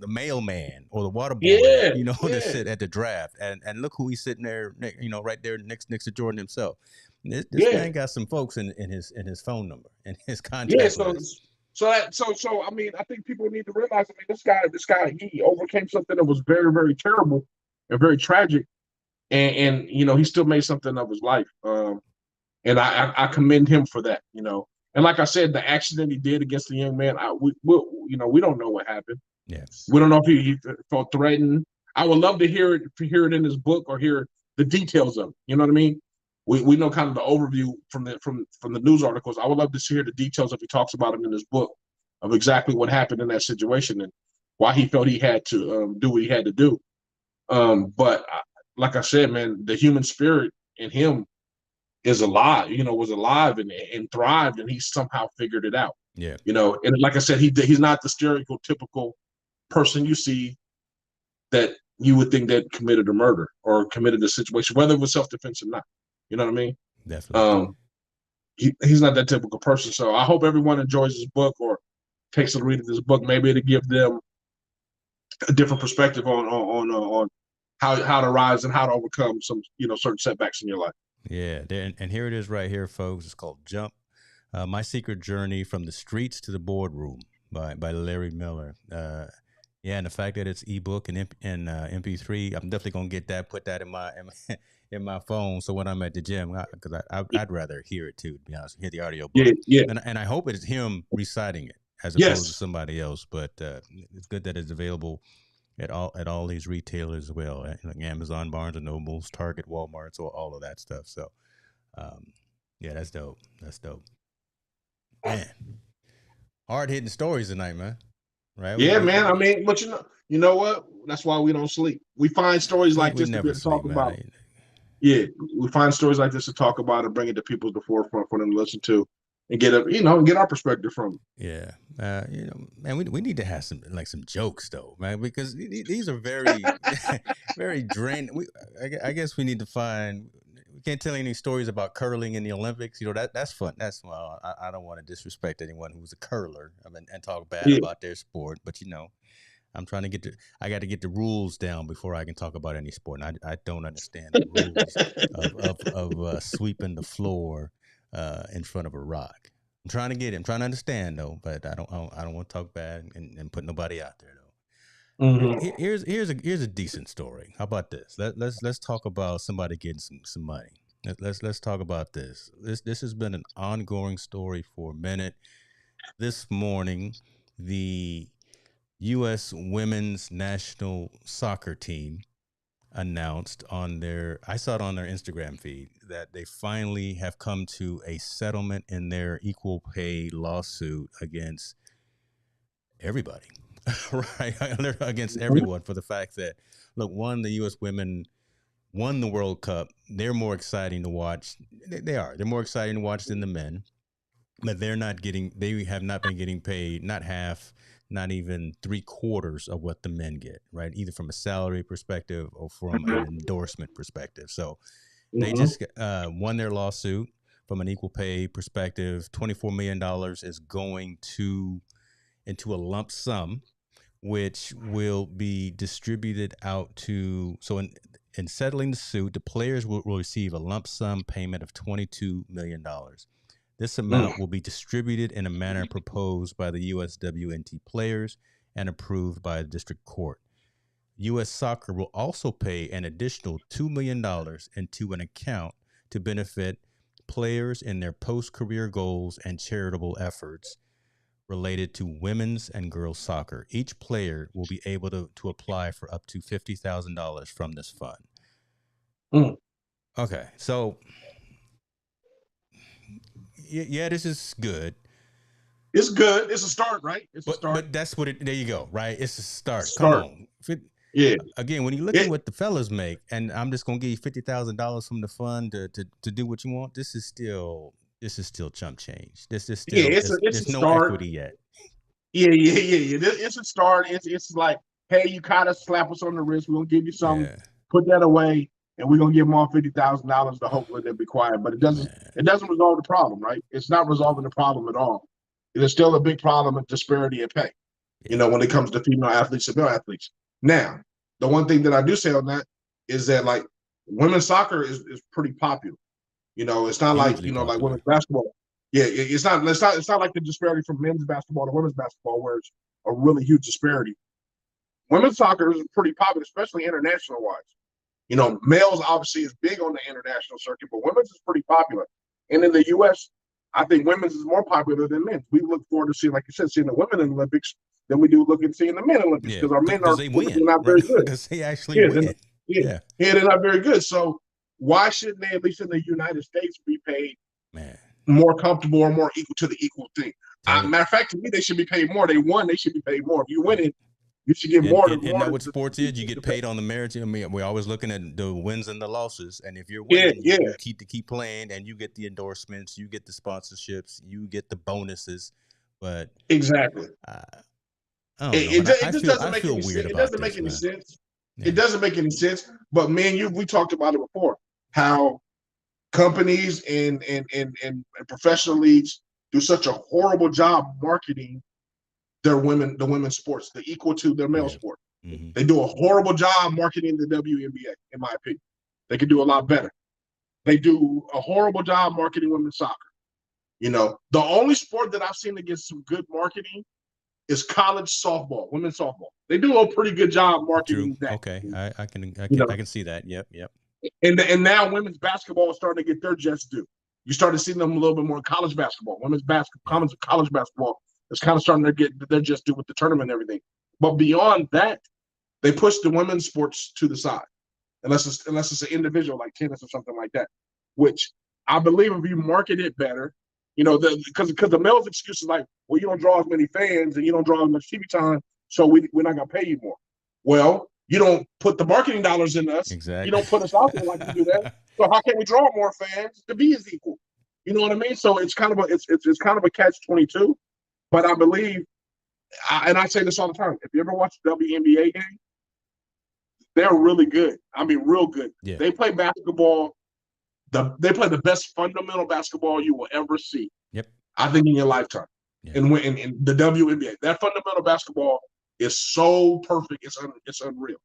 mailman or the water boy, to sit at the draft. And look who he's sitting there, right there next to Jordan himself. This man got some folks in his phone number and his contact list. So I mean, I think people need to realize. I mean, this guy, he overcame something that was very, very terrible and very tragic. And he still made something of his life, and I commend him for that. And like I said, the accident he did against the young man, we don't know what happened. Yes, we don't know if he felt threatened. I would love to hear it in his book or hear the details of it. You know what I mean? We know kind of the overview from the news articles. I would love to hear the details if he talks about them in his book of exactly what happened in that situation and why he felt he had to do what he had to do. But like I said, man, the human spirit in him is alive, was alive and thrived, and he somehow figured it out. Yeah. And like I said, he's not the stereotypical person you see that you would think that committed a murder or committed a situation, whether it was self-defense or not. You know what I mean? Definitely. He's not that typical person. So I hope everyone enjoys this book or takes a read of this book. Maybe to give them a different perspective on how to rise and how to overcome some, certain setbacks in your life. Yeah. And here it is right here, folks. It's called Jump. My Secret Journey from the Streets to the Boardroom by Larry Miller. Yeah, and the fact that it's ebook and MP3, I'm definitely gonna get that. Put that in my in my phone. So when I'm at the gym, because I'd rather hear it too. To be honest, hear the audio Yeah, book, yeah, and I hope it's him reciting it as opposed to yes, somebody else. But it's good that it's available at all these retailers as well, like Amazon, Barnes and Nobles, Target, Walmart, so all of that stuff. So, um, yeah, that's dope. That's dope, man. Hard hitting stories tonight, man. Right? yeah, man. I mean, but you know what? That's why we don't sleep. We find stories like we this to never talk sleep, man. about. Yeah, we find stories like this to talk about and bring it to people to the forefront for them to listen to and get our perspective from it. Yeah, man, we need to have some some jokes though, man, because these are very very drained. I guess we need to find. We can't tell any stories about curling in the Olympics. That's fun. That's well, I don't want to disrespect anyone who's a curler. I mean, and talk bad Yeah. about their sport, but I'm trying to I got to get the rules down before I can talk about any sport. And I don't understand the rules of sweeping the floor in front of a rock. I'm trying to get it. I'm trying to understand though, but I don't want to talk bad and put nobody out there though. Mm-hmm. Here's a decent story. How about this? Let's talk about somebody getting some money. Let's talk about this. This has been an ongoing story for a minute. This morning, the U.S. women's national soccer team announced I saw it on their Instagram feed, that they finally have come to a settlement in their equal pay lawsuit against everybody, right? Against everyone for the fact that, look, one, the U.S. women won the World Cup. They're more exciting to watch. They are. They're more exciting to watch than the men. But they have not been getting paid, not half, not even three quarters of what the men get, right? Either from a salary perspective or from an endorsement perspective. So they Mm-hmm. just won their lawsuit from an equal pay perspective. $24 million is going into a lump sum, which will be distributed out to. So in settling the suit, the players will receive a lump sum payment of $22 million. This Mm-hmm. amount will be distributed in a manner proposed by the USWNT players and approved by the district court. U.S. Soccer will also pay an additional $2 million into an account to benefit players in their post-career goals and charitable efforts related to women's and girls soccer. Each player will be able to apply for up to $50,000 from this fund. Mm. Okay, so yeah, this is good. It's good. It's a start, right? It's a start. But that's what it. There you go. Right. It's a start. Come Start. on. Yeah. Again, when you're looking at what the fellas make, and I'm just gonna give you $50,000 from the fund to do what you want. This is still chump change. This is Yeah. still It's a there's no start. equity yet. Yeah. It's a start. It's like, hey, you kind of slap us on the wrist. We're gonna give you something. Yeah, Put that away, and we're gonna give them all $50,000 to hopefully they'll be quiet. But it doesn't. man. It doesn't resolve the problem, right? It's not resolving the problem at all. There's still a big problem of disparity in pay. Yeah. When it comes to female athletes and male athletes. Now, the one thing that I do say on that is that like women's soccer is pretty popular. It's not like Hugely like popular. women's basketball. Yeah, it's not like the disparity from men's basketball to women's basketball where it's a really huge disparity. Women's soccer is pretty popular, especially international wise. Males obviously is big on the international circuit, but women's is pretty popular. And in the U.S., I think women's is more popular than men's. We look forward to seeing, like you said, seeing the women in the Olympics than we do looking seeing the men Olympics because our men are they win, not right? very good. Because they actually Yeah, win. yeah, they're not very good. So why shouldn't they, at least in the United States, be paid Man, more comfortable or more equal to the equal thing? Matter of fact, to me, they should be paid more. They won, they should be paid more. If you win it, you should get more. Isn't that what sports is? You get paid on the merits. I mean, we're always looking at the wins and the losses. And if you're winning, you keep playing, and you get the endorsements, you get the sponsorships, you get the bonuses. But exactly, I don't know. it just doesn't make any sense. It doesn't make any sense. Yeah. It doesn't make any sense. But man, we talked about it before. How companies and professional leagues do such a horrible job marketing the women's sports, the equal to their male sport. Mm-hmm. They do a horrible job marketing the WNBA, in my opinion. They could do a lot better. They do a horrible job marketing women's soccer. The only sport that I've seen that gets some good marketing is college softball, women's softball. They do a pretty good job marketing that. Okay, I can see that. Yep. And now women's basketball is starting to get their just due. You start to see them a little bit more in college basketball. Women's basketball, college basketball is kind of starting to get their just due with the tournament and everything. But beyond that, they push the women's sports to the side, unless it's an individual like tennis or something like that. Which I believe if you market it better, because the male's excuse is like, well, you don't draw as many fans and you don't draw as much TV time, so we're not gonna pay you more. Well, you don't put the marketing dollars in us. Exactly. You don't put us out there like you do that. So how can we draw more fans? The B is equal. You know what I mean? So it's kind of a catch-22. But I believe, and I say this all the time, if you ever watch a WNBA game, they're really good. I mean, real good. Yeah. They play basketball. They play the best fundamental basketball you will ever see. Yep. I think in your lifetime. Yeah. And in the WNBA, that fundamental basketball is so perfect. It's unreal.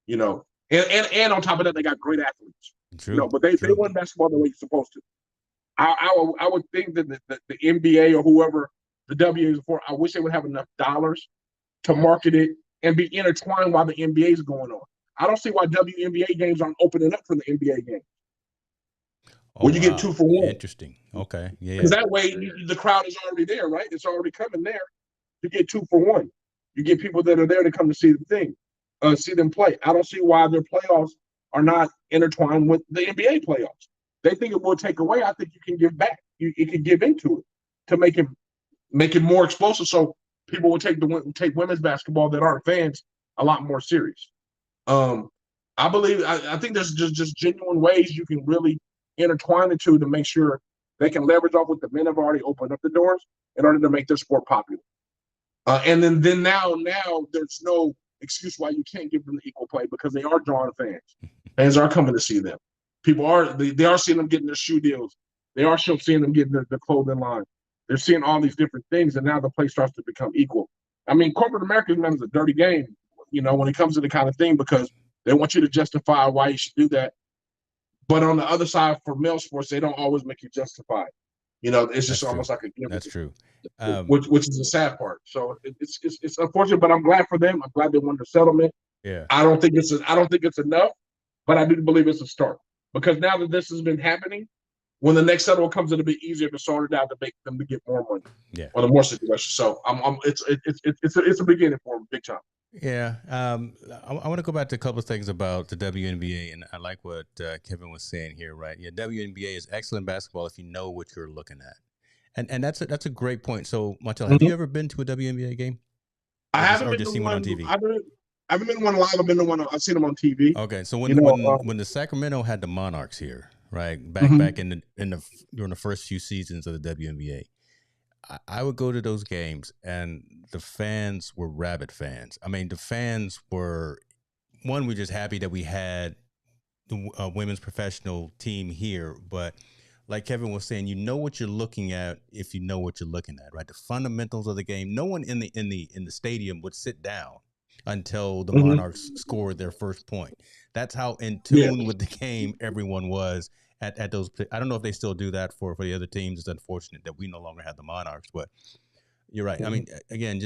And on top of that, they got great athletes. True. But they won basketball the way you're supposed to. I would think that the NBA or whoever the W is for, I wish they would have enough dollars to market it and be intertwined while the NBA is going on. I don't see why WNBA games aren't opening up for the NBA game. Oh, when you get 2 for 1. Interesting. Okay. Yeah. Because that way the crowd is already there, right? It's already coming there. You get 2 for 1. You get people that are there to come to see the thing, see them play. I don't see why their playoffs are not intertwined with the NBA playoffs. They think it will take away. I think you can give back. You can give into it to make it more explosive. So people will take women's basketball that aren't fans a lot more serious. I believe I think there's just genuine ways you can really intertwine the two to make sure they can leverage off what the men have already opened up the doors in order to make their sport popular. And then now there's no excuse why you can't give them the equal play because they are drawing fans. Fans are coming to see them. People they are seeing them getting their shoe deals. They are seeing them getting the clothing line. They're seeing all these different things, and now the play starts to become equal. I mean, corporate America, man, is a dirty game, when it comes to the kind of thing because they want you to justify why you should do that. But on the other side, for male sports, they don't always make you justify it. It's just almost like a gift. That's true. Which is the sad part. So it's unfortunate, but I'm glad for them. I'm glad they won the settlement. Yeah. I don't think it's enough, but I do believe it's a start because now that this has been happening, when the next settlement comes, it'll be easier to sort it out to make them to get more money. Yeah. Or the more situation. So it's a beginning for them, big time. Yeah. I want to go back to a couple of things about the WNBA, and I like what Kevin was saying here, right? Yeah, WNBA is excellent basketball if you know what you're looking at. And that's a great point. So, Martel, have you ever been to a WNBA game? I haven't been to seen one on TV. I haven't been to one live. I've seen them on TV. Okay, so when the Sacramento had the Monarchs here, right, back in during the first few seasons of the WNBA, I would go to those games, and the fans were rabid fans. I mean, the fans were just happy that we had the women's professional team here, but like Kevin was saying, you know what you're looking at if you know what you're looking at, right? The fundamentals of the game. No one in the stadium would sit down until the Monarchs scored their first point. That's how in tune with the game everyone was at those. I don't know if they still do that for the other teams. It's unfortunate that we no longer have the Monarchs, but you're right. I mean, again,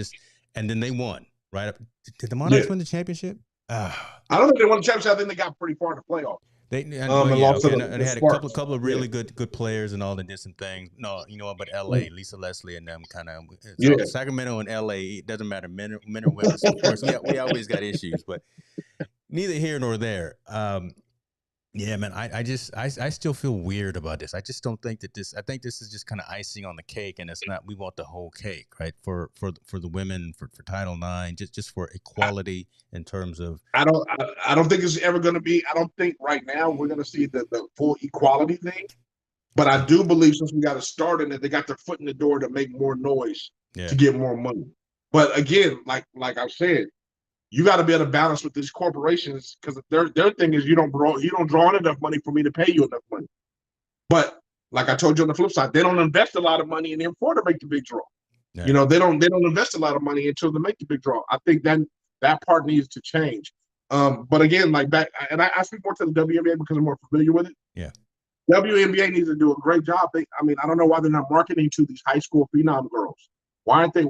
and then they won, right? Did the Monarchs win the championship? I don't think they won the championship. I think they got pretty far in the playoffs. They had a couple of really good players and all the different things. No, but LA, Lisa Leslie and them kind of Sacramento and LA. It doesn't matter, men or women. Of course, we always got issues, but neither here nor there. Yeah, man, I still feel weird about this. I just don't think that I think this is just kind of icing on the cake, and it's not. We want the whole cake, right? For the women, for Title IX, just for equality in terms of. I don't think it's ever going to be. I don't think right now we're going to see the full equality thing, but I do believe since we got a start in it, they got their foot in the door to make more noise to get more money. But again, like I've said. You got to be able to balance with these corporations because their thing is you don't draw in enough money for me to pay you enough money. But like I told you on the flip side, they don't invest a lot of money in M4 to make the big draw. Yeah. They don't invest a lot of money until they make the big draw. I think that part needs to change. But again, I speak more to the WNBA because I'm more familiar with it. Yeah. WNBA needs to do a great job. I don't know why they're not marketing to these high school phenom girls. Why aren't they?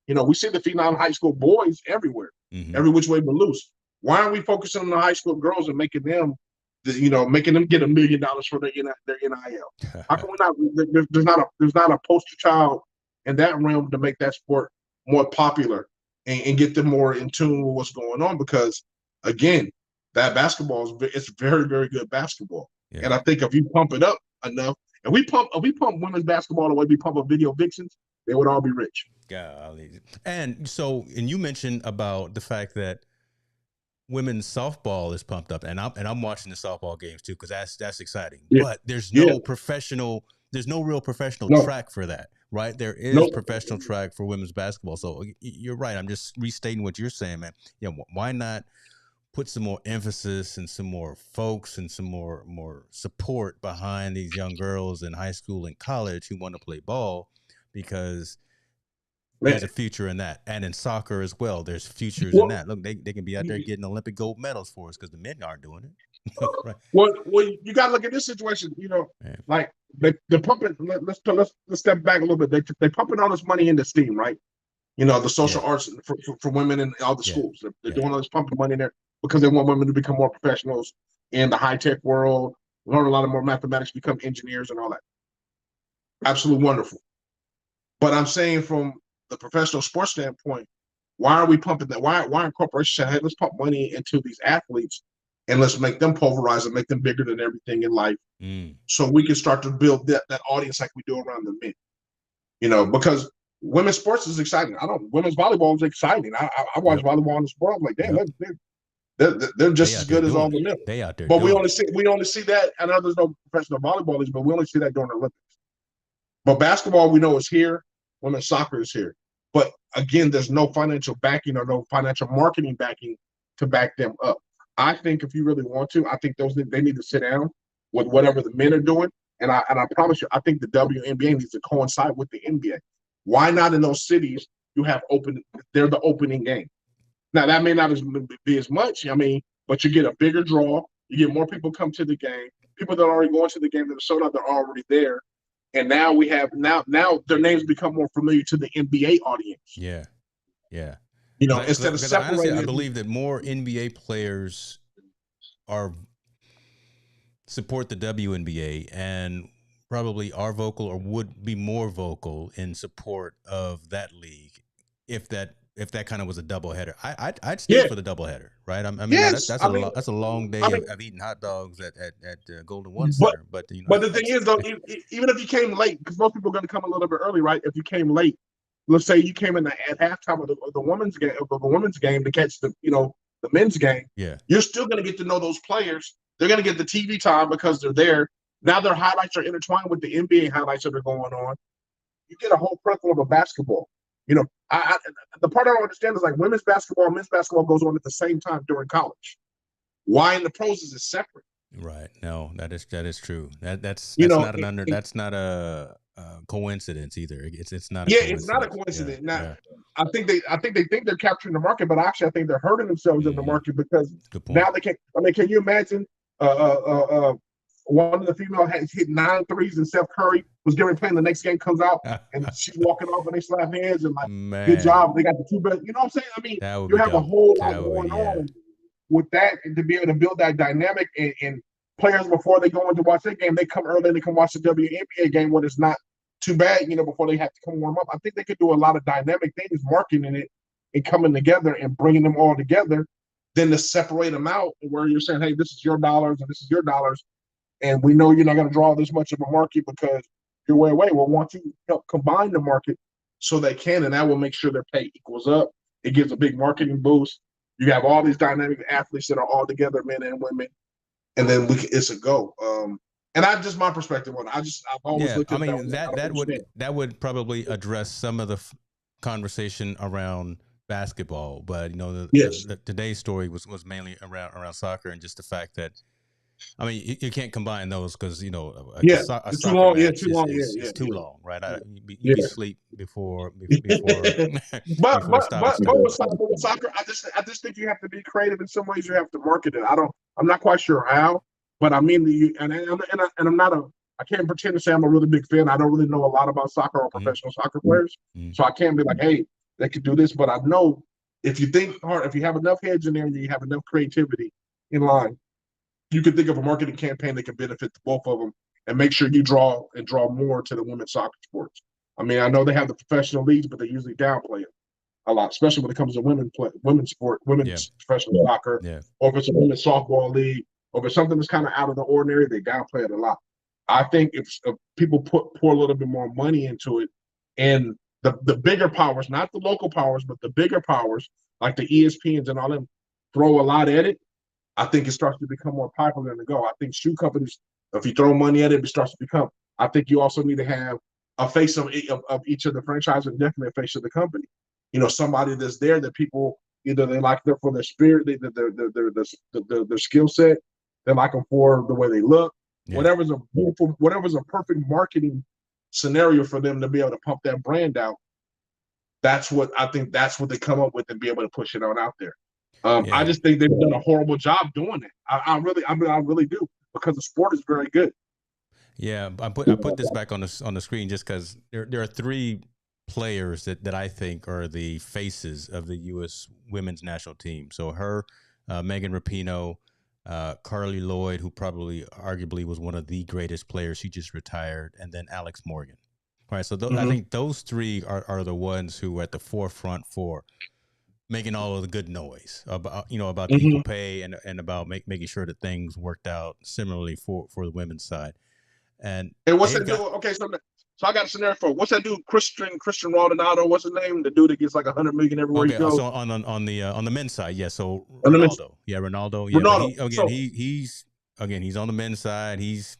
We see the phenom high school boys everywhere, every which way but loose. Why aren't we focusing on the high school girls and making them get $1 million for their NIL? How come we not? There's not a poster child in that realm to make that sport more popular and get them more in tune with what's going on? Because again, that basketball it's very, very good basketball. Yeah. And I think if you pump it up enough, and we pump women's basketball the way we pump up video vixens, they would all be rich. Golly. And you mentioned about the fact that women's softball is pumped up, and I'm watching the softball games too, because that's exciting. Yeah. But there's no real professional track for that, right? There is professional track for women's basketball. So you're right. I'm just restating what you're saying, man. Why not put some more emphasis and some more folks and some more support behind these young girls in high school and college who want to play ball, because there's a future in that. And in soccer as well, there's futures in that. Look, they can be out there getting Olympic gold medals for us because the men aren't doing it. Right. Well, you got to look at this situation, like they're pumping. Let's step back a little bit. They're pumping all this money into STEAM, right? The social arts for women in all the schools. They're doing all this pumping money in there because they want women to become more professionals in the high-tech world, learn a lot more mathematics, become engineers and all that. Absolutely wonderful. But I'm saying from the professional sports standpoint, why are we pumping that? Why aren't corporations saying, hey, let's pump money into these athletes and let's make them pulverize and make them bigger than everything in life, so we can start to build that audience like we do around the men. Because women's sports is exciting. Women's volleyball is exciting. I watch volleyball in the sport. I'm like, damn, they're just as good as all the men. They out there. But we only see that. I know there's no professional volleyballers, but we only see that during the Olympics. But basketball, we know, is here. Women's soccer is here. But again, there's no financial backing or no financial marketing backing to back them up. I think if you really want to, I think they need to sit down with whatever the men are doing. And I promise you, I think the WNBA needs to coincide with the NBA. Why not in those cities they're the opening game? Now, that may not be as much, but you get a bigger draw. You get more people come to the game. People that are already going to the game that are sold out, they're already there. And now we have now their names become more familiar to the NBA audience. Yeah. Instead of separating. Honestly, I believe that more NBA players support the WNBA and probably are vocal or would be more vocal in support of that league if that kind of was a doubleheader. I'd stay for the doubleheader, right? That's a long day of eating hot dogs at Golden One Center. But the thing is, though, even if you came late, because most people are going to come a little bit early, right? If you came late, let's say you came in at halftime of the women's game to catch the men's game. Yeah, you're still going to get to know those players. They're going to get the TV time because they're there. Now their highlights are intertwined with the NBA highlights that are going on. You get a whole plethora of basketball. The part I don't understand is like women's basketball, men's basketball goes on at the same time during college. Why in the pros is it separate? Right. No, that is true. That's not a coincidence either. It's not. It's not a coincidence. Now, I think they think they're capturing the market, but actually I think they're hurting themselves in the market because now they can't. Can you imagine? One of the female has hit 9 threes, and Steph Curry was getting ready to play. And the next game comes out, and she's walking off, and they slap hands, and like, good job, they got the 2 best. You know what I'm saying? You have a whole lot going on with that, and to be able to build that dynamic. And players, before they go in to watch that game, they come early and they can watch the WNBA game when it's not too bad, before they have to come warm up. I think they could do a lot of dynamic things, marketing it and coming together and bringing them all together. Then to separate them out, where you're saying, hey, this is your dollars and this is your dollars. And we know you're not going to draw this much of a market because you're way away. Well, want to help combine the market so they can, and that will make sure their pay equals up. It gives a big marketing boost. You have all these dynamic athletes that are all together, men and women, and then it's a go. And that's just my perspective on it. I've always looked at that would probably address some of the conversation around basketball, but today's story was mainly around soccer and just the fact that. You can't combine those because it's too long. It's too long, right? You be sleep before. But with soccer, I just think you have to be creative in some ways. You have to market it. I'm not quite sure how, but I can't pretend to say I'm a really big fan. I don't really know a lot about soccer or professional soccer players, so I can't be like, hey, that could do this. But I know if you think hard, if you have enough heads in there and you have enough creativity in line, you could think of a marketing campaign that can benefit both of them and make sure you draw more to the women's soccer sports. I mean, I know they have the professional leagues, but they usually downplay it a lot, especially when it comes to women's professional soccer, or if it's a women's softball league, or if it's something that's kind of out of the ordinary, they downplay it a lot. I think if people pour a little bit more money into it, and the bigger powers, not the local powers, but the bigger powers, like the ESPNs and all them, throw a lot at it, I think it starts to become more popular than to go. I think shoe companies, if you throw money at it, it starts to become. I think you also need to have a face of each of the franchises and definitely a face of the company. You know, somebody that's there that people either they like them for their spirit, their skill set, they like them for the way they look. Yeah. Whatever's a perfect marketing scenario for them to be able to pump that brand out. That's what I think. That's what they come up with and be able to push it on out there. I just think they've done a horrible job doing it. I really do, because the sport is very good. Yeah, I put this back on the screen just because there are three players that I think are the faces of the U.S. women's national team. So her, Megan Rapinoe, Carly Lloyd, who probably arguably was one of the greatest players. She just retired, and then Alex Morgan. All right, so I think those three are the ones who are at the forefront for making all of the good noise about the equal pay and about making sure that things worked out similarly for the women's side. And what's that dude? Okay, so I got a scenario for what's that dude? Christian Ronaldo. What's his name? The dude that gets like $100 million everywhere he goes. So on the men's side, yeah. So Ronaldo, Ronaldo. Yeah, Ronaldo. He's on the men's side. He's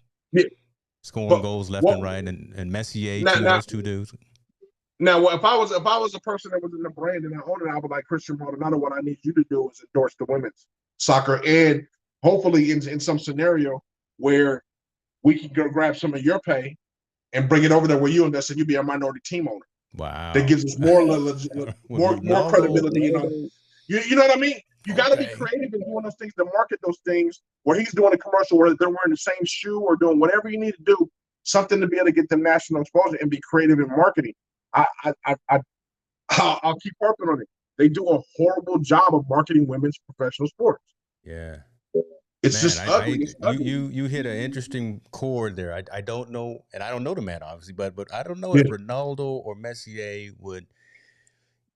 scoring goals left and right, and Messier, those two dudes. Now, if I was a person that was in the brand and I owned it, I would like Christian Ronaldo. What I need you to do is endorse the women's soccer, and hopefully in some scenario where we can go grab some of your pay and bring it over there where you invest, and you be a minority team owner. Wow, that gives us more credibility. You know what I mean? You got to be creative in doing those things to market those things. Where he's doing a commercial where they're wearing the same shoe or doing whatever you need to do, something to be able to get them national exposure and be creative in marketing. I'll keep harping on it. They do a horrible job of marketing women's professional sports. Yeah. It's just ugly. You hit an interesting chord there. I don't know, and I don't know the man obviously, but I don't know if Ronaldo or Messier would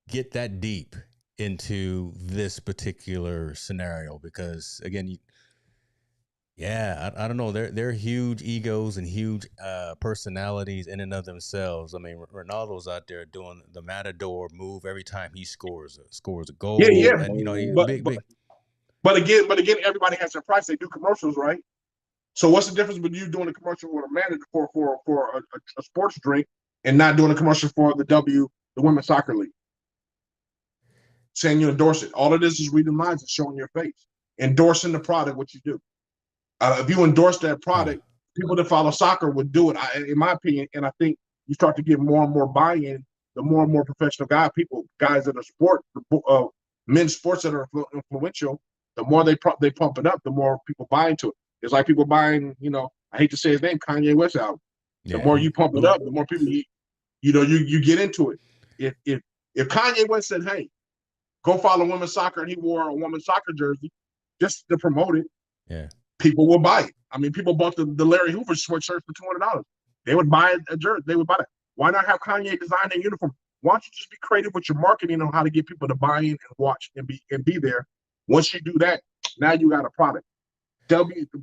get that deep into this particular scenario, because again, I don't know. They're huge egos and huge personalities in and of themselves. I mean, Ronaldo's out there doing the matador move every time he scores a goal. Yeah. And he's big. But again, everybody has their price. They do commercials, right? So what's the difference between you doing a commercial with a manager for a sports drink and not doing a commercial for the women's soccer league? Saying you endorse it. All it is reading lines and showing your face. Endorsing the product, what you do. If you endorse that product, people that follow soccer would do it, in my opinion. And I think you start to get more and more buy-in, the more and more professional guys that are men's sports that are influential, the more they pump it up, the more people buy into it. It's like people buying, I hate to say his name, Kanye West album. The more you pump it up, the more people you get into it. If Kanye West said, "Hey, go follow women's soccer," and he wore a women's soccer jersey just to promote it, people will buy it. I mean, people bought the Larry Hoover sweatshirt for $200. They would buy a jersey. They would buy it. Why not have Kanye design a uniform? Why don't you just be creative with your marketing on how to get people to buy in and watch and be there? Once you do that, now you got a product.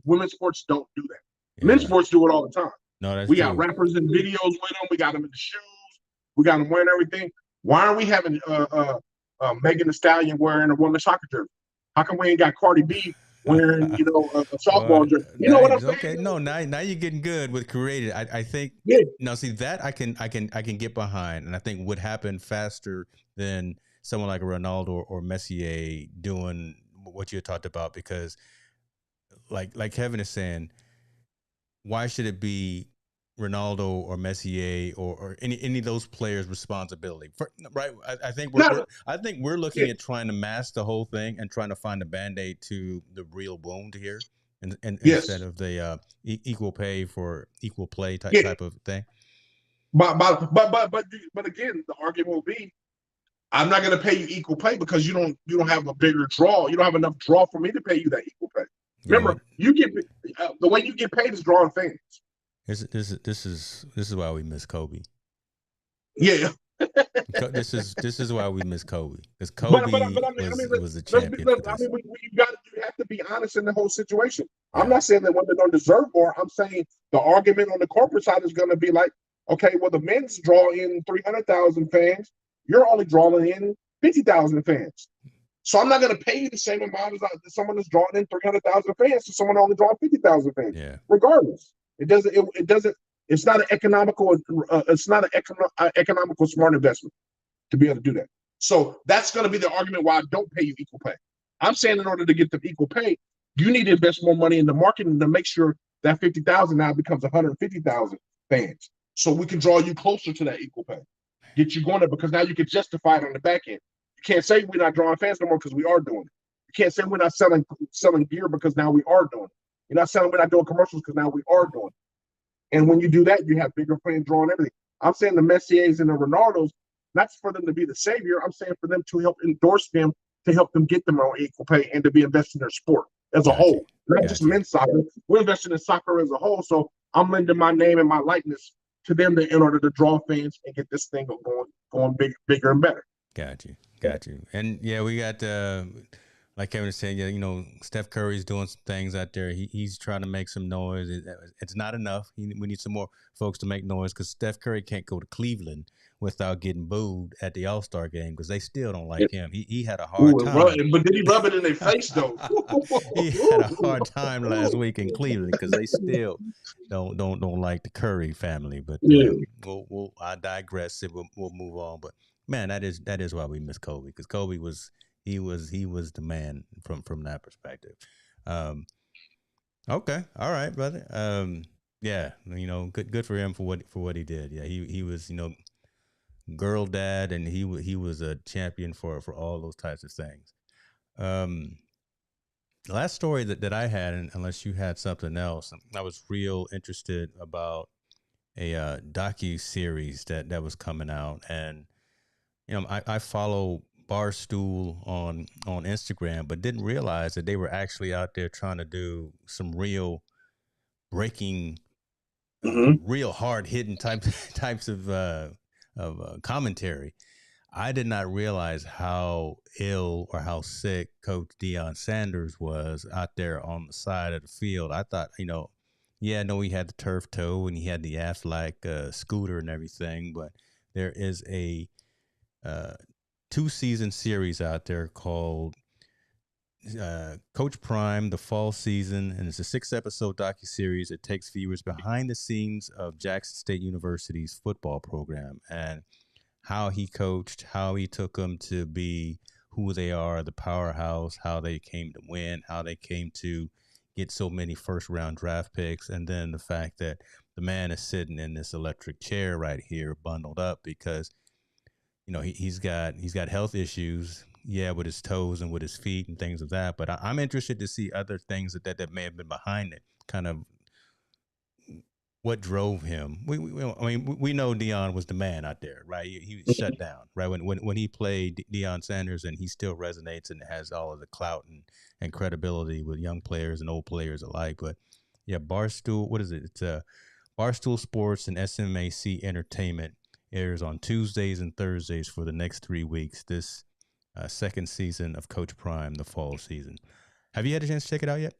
Women's sports don't do that. Yeah. Men's sports do it all the time. No, that's we true. Got rappers and videos with them. We got them in the shoes. We got them wearing everything. Why aren't we having Megan Thee Stallion wearing a women's soccer jersey? How come we ain't got Cardi B wearing, a softball jersey? You know what I'm saying? Okay, no, now you're getting good with creative. I think now see that I can get behind, and I think would happen faster than someone like a Ronaldo or Messier doing what you talked about, because like Kevin is saying, why should it be Ronaldo or Messier or any of those players' responsibility? Right? I think we're looking at trying to mask the whole thing and trying to find a Band-Aid to the real wound here, and instead of the equal pay for equal play type of thing. But again, the argument will be, I'm not going to pay you equal pay because you don't have a bigger draw. You don't have enough draw for me to pay you that equal pay. Remember, you get the way you get paid is drawing fans. This is why we miss Kobe. Yeah. This is why we miss Kobe, because Kobe was the champion for this. You have to be honest in the whole situation. Yeah. I'm not saying that women don't deserve more. I'm saying the argument on the corporate side is going to be like, okay, well, the men's draw in 300,000 fans. You're only drawing in 50,000 fans. So I'm not going to pay you the same amount as someone that's drawing in 300,000 fans to someone only drawing 50,000 fans. Yeah. Regardless, it doesn't. It's not an economical. It's not an economical smart investment to be able to do that. So that's going to be the argument why I don't pay you equal pay. I'm saying in order to get them equal pay, you need to invest more money in the marketing to make sure that 50,000 now becomes 150,000 fans. So we can draw you closer to that equal pay, get you going there, because now you can justify it on the back end. You can't say we're not drawing fans no more because we are doing it. You can't say we're not selling gear because now we are doing it. You're not saying we're not doing commercials because now we are doing it. And when you do that, you have bigger fans drawing everything. I'm saying the Messiers and the Ronaldos, not for them to be the savior. I'm saying for them to help endorse them, to help them get them on equal pay and to be invested in their sport as a whole. Not just men's soccer. We're investing in soccer as a whole. So I'm lending my name and my likeness to them in order to draw fans and get this thing going bigger and better. Got you. And yeah, we got like Kevin was saying, you know, Steph Curry's doing some things out there. He's trying to make some noise. It's not enough. We need some more folks to make noise, because Steph Curry can't go to Cleveland without getting booed at the All-Star game, because they still don't like him. He had a hard time. But did he rub it in their face, though? He had a hard time last week in Cleveland because they still don't like the Curry family. But I digress. We'll move on. But man, that is why we miss Kobe, because Kobe was the man from that perspective. Okay, all right, brother. Yeah, you know, good for him for what he did. Yeah, he was, you know, girl dad, and he was a champion for all those types of things. The last story that I had, unless you had something else, I was real interested about a docu-series that was coming out, and you know, I follow Barstool on Instagram, but didn't realize that they were actually out there trying to do some real breaking, real hard hitting types of commentary. I did not realize how ill or how sick Coach Deion Sanders was out there on the side of the field. I thought, you know, yeah, I know he had the turf toe and he had the Aflac scooter and everything, but there is a 2-season series out there called Coach Prime, the fall season, and it's a 6-episode docuseries. It takes viewers behind the scenes of Jackson State University's football program and how he coached, how he took them to be who they are, the powerhouse, how they came to win, how they came to get so many first-round draft picks, and then the fact that the man is sitting in this electric chair right here, bundled up, because you know he's got health issues, yeah, with his toes and with his feet and things of that. But I'm interested to see other things that may have been behind it, kind of what drove him. We know Deion was the man out there, right? He was shut down, right? When he played Deion Sanders, and he still resonates and has all of the clout and credibility with young players and old players alike. But yeah, Barstool, what is it? It's Barstool Sports and SMAC Entertainment airs on Tuesdays and Thursdays for the next 3 weeks. This second season of Coach Prime, the fall season. Have you had a chance to check it out yet?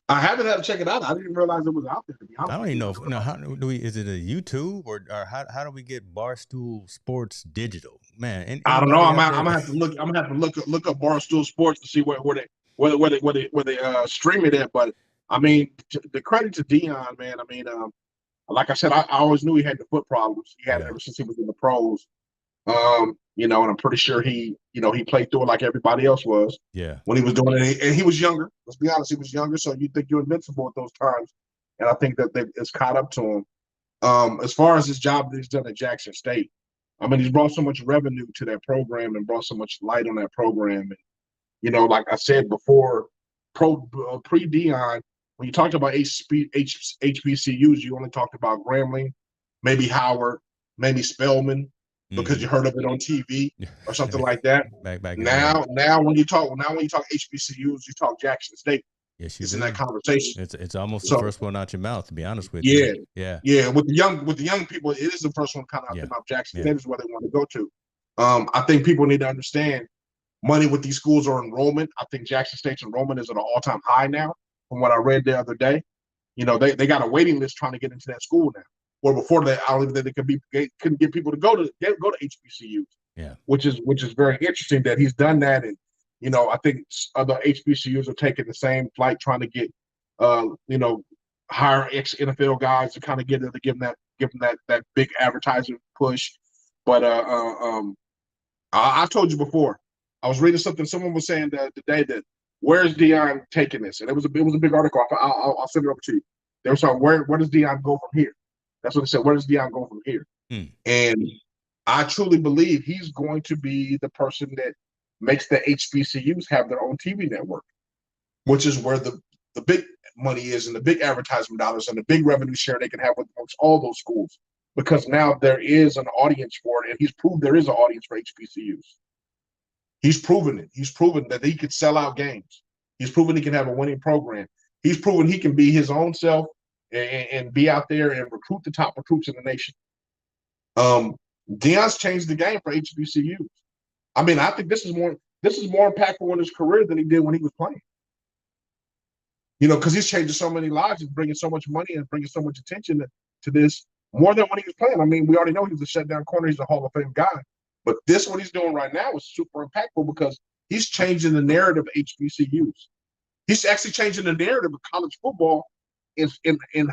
I haven't had to check it out. I didn't realize it was out there. To be honest, I don't even know. How do we? Is it a YouTube or how do we get Barstool Sports digital? Man, I don't know. I'm gonna have to look. I'm gonna have to look up Barstool Sports to see where they stream it at. But I mean, the credit to Deion, man. I mean, like I said, I always knew he had the foot problems. He had it ever since he was in the pros. You know, and I'm pretty sure he played through it like everybody else was. Yeah. When he was doing it, and he was younger. Let's be honest, he was younger, so you think you're invincible at those times. And I think that it's caught up to him. As far as his job that he's done at Jackson State, I mean, he's brought so much revenue to that program and brought so much light on that program. And you know, like I said before, pre-Deion, when you talked about HBCUs, you only talked about Grambling, maybe Howard, maybe Spelman. because you heard of it on TV or something like that. back in the Now, day. when you talk HBCUs, you talk Jackson State. Yes, you It's in do. that conversation. It's almost the So first one out your mouth, to be honest with yeah, you. Yeah. with the young people, it is the first one kind of out Yeah. their mouth. Jackson Yeah. State is where they want to go to. I think people need to understand money with these schools or enrollment. I think Jackson State's enrollment is at an all-time high now, from what I read the other day. They got a waiting list trying to get into that school now. Where before that, I don't even think they couldn't get people to go to HBCUs. Yeah. Which is very interesting that he's done that, and I think other HBCUs are taking the same flight, trying to get hire ex-NFL guys to kind of give them that big advertising push. But I told you before, I was reading something. Someone was saying today that where's Deion taking this, and it was a big article. I'll send it over to you. They were saying where does Deion go from here? That's what they said. Where does Deion go from here? And I truly believe he's going to be the person that makes the HBCUs have their own TV network, which is where the big money is and the big advertisement dollars and the big revenue share they can have with all those schools. Because now there is an audience for it, and he's proved there is an audience for HBCUs. He's proven it. He's proven that he could sell out games. He's proven he can have a winning program. He's proven he can be his own self and be out there and recruit the top recruits in the nation. Deion's changed the game for HBCUs. I mean, I think this is more impactful in his career than he did when he was playing. Because he's changing so many lives and bringing so much money and bringing so much attention to this more than when he was playing. I mean, we already know he's a shutdown corner. He's a Hall of Fame guy. But what he's doing right now is super impactful because he's changing the narrative of HBCUs. He's actually changing the narrative of college football in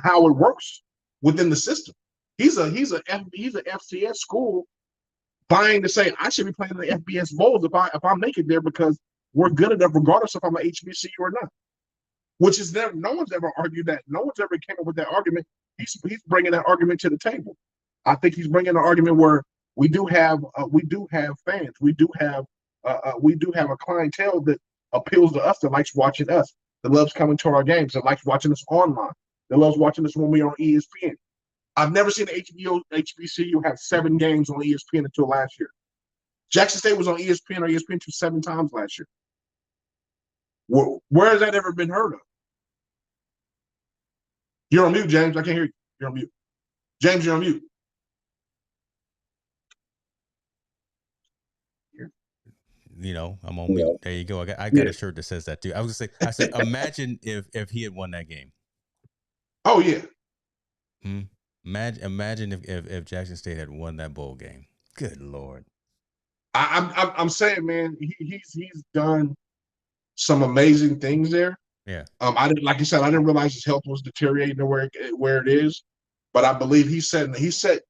how it works within the system. He's a FCS school vying to say I should be playing in the FBS bowls if I make it there because we're good enough regardless if I'm an HBCU or not. Which is no one's ever argued that. No one's ever came up with that argument. He's bringing that argument to the table. I think he's bringing an argument where we do have fans. We do have a clientele that appeals to us, that likes watching us, that loves coming to our games, that likes watching us online, that loves watching us when we're on ESPN. I've never seen an HBCU have 7 games on ESPN until last year. Jackson State was on ESPN or ESPN 7 times last year. Where has that ever been heard of? You're on mute, James. I can't hear you. You're on mute. James, you're on mute. I'm on mute. There you go. I got a shirt that says that too. I was gonna say, I said, imagine if he had won that game. Oh yeah. Imagine if Jackson State had won that bowl game. Good Lord. I'm saying, man, he's done some amazing things there. Yeah. I didn't, like you said, I didn't realize his health was deteriorating to where it is, but I believe he's been a trailblazer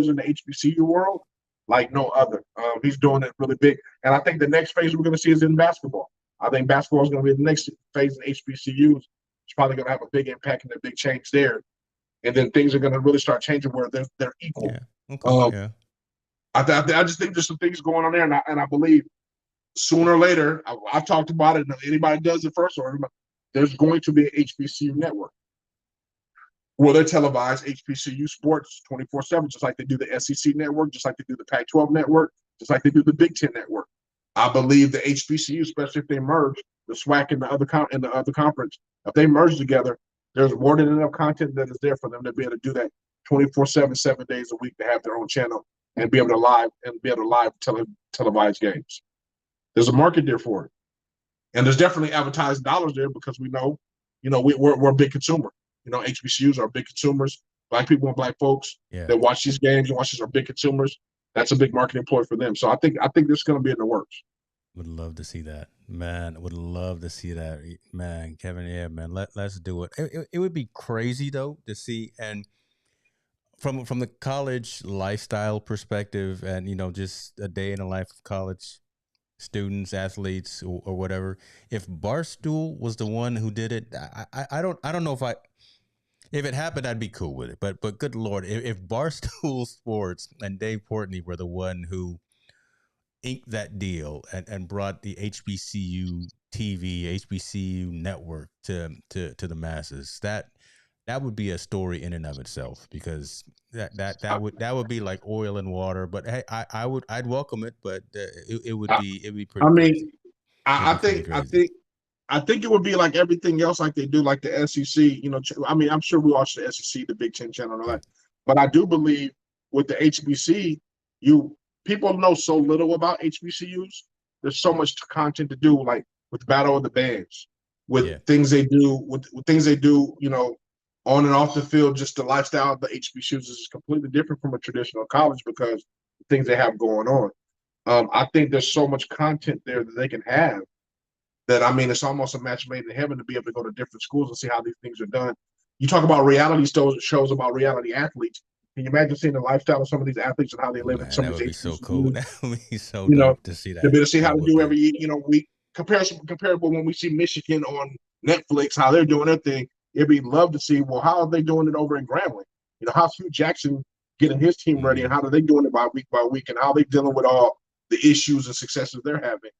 in the HBCU world like no other. He's doing it really big, and I think the next phase we're going to see is in basketball. I think basketball is going to be the next phase in HBCUs. It's probably going to have a big impact and a big change there, and then things are going to really start changing where they're equal. Yeah. Okay. Yeah. I just think there's some things going on there, and I believe sooner or later, I've talked about it. Anybody does it first, or there's going to be an HBCU network where they televise HBCU sports 24/7, just like they do the SEC network, just like they do the Pac-12 network, just like they do the Big Ten network. I believe the HBCU, especially if they merge, the SWAC and the other conference, if they merge together, there's more than enough content that is there for them to be able to do that 24/7, 7 days a week, to have their own channel and be able to live televise games. There's a market there for it, and there's definitely advertising dollars there because we know, we're a big consumer. HBCUs are big consumers. Black people and black folks that watch these games and watch these are big consumers. That's a big marketing point for them. So I think this is going to be in the works. Would love to see that, man. Would love to see that, man. Kevin, yeah, man. Let's do it. It would be crazy though to see, and from the college lifestyle perspective, and just a day in the life of college students, athletes, or whatever. If Barstool was the one who did it, I don't know if it happened, I'd be cool with it. But good Lord, if Barstool Sports and Dave Portnoy were the one who inked that deal and brought the HBCU TV, HBCU network to the masses, that that would be a story in and of itself, because that would be like oil and water. But hey, I'd welcome it, but it would be I pretty mean, crazy. It'd I be pretty think crazy. I think it would be like everything else, like they do, like the SEC. I mean, I'm sure we watch the SEC, the Big Ten channel, and all Yeah. that. But I do believe with the HBC, people know so little about HBCUs. There's so much content to do, like with Battle of the Bands, Yeah. with things they do, with things they do, on and off the field. Just the lifestyle of the HBCUs is completely different from a traditional college because the things they have going on. I think there's so much content there that they can have that, I mean, it's almost a match made in heaven to be able to go to different schools and see how these things are done. You talk about reality shows about reality athletes. Can you imagine seeing the lifestyle of some of these athletes and how they live in Man, some that of would these be so HBCUs? cool. That would be so You know, dope to see to that. be able to see how That they would do be. every week. Comparable when we see Michigan on Netflix, how they're doing their thing. It'd be love to see, well, how are they doing it over in Grambling? How's Hugh Jackson getting his team ready, and how are they doing it by week, and how they dealing with all the issues and successes they're having?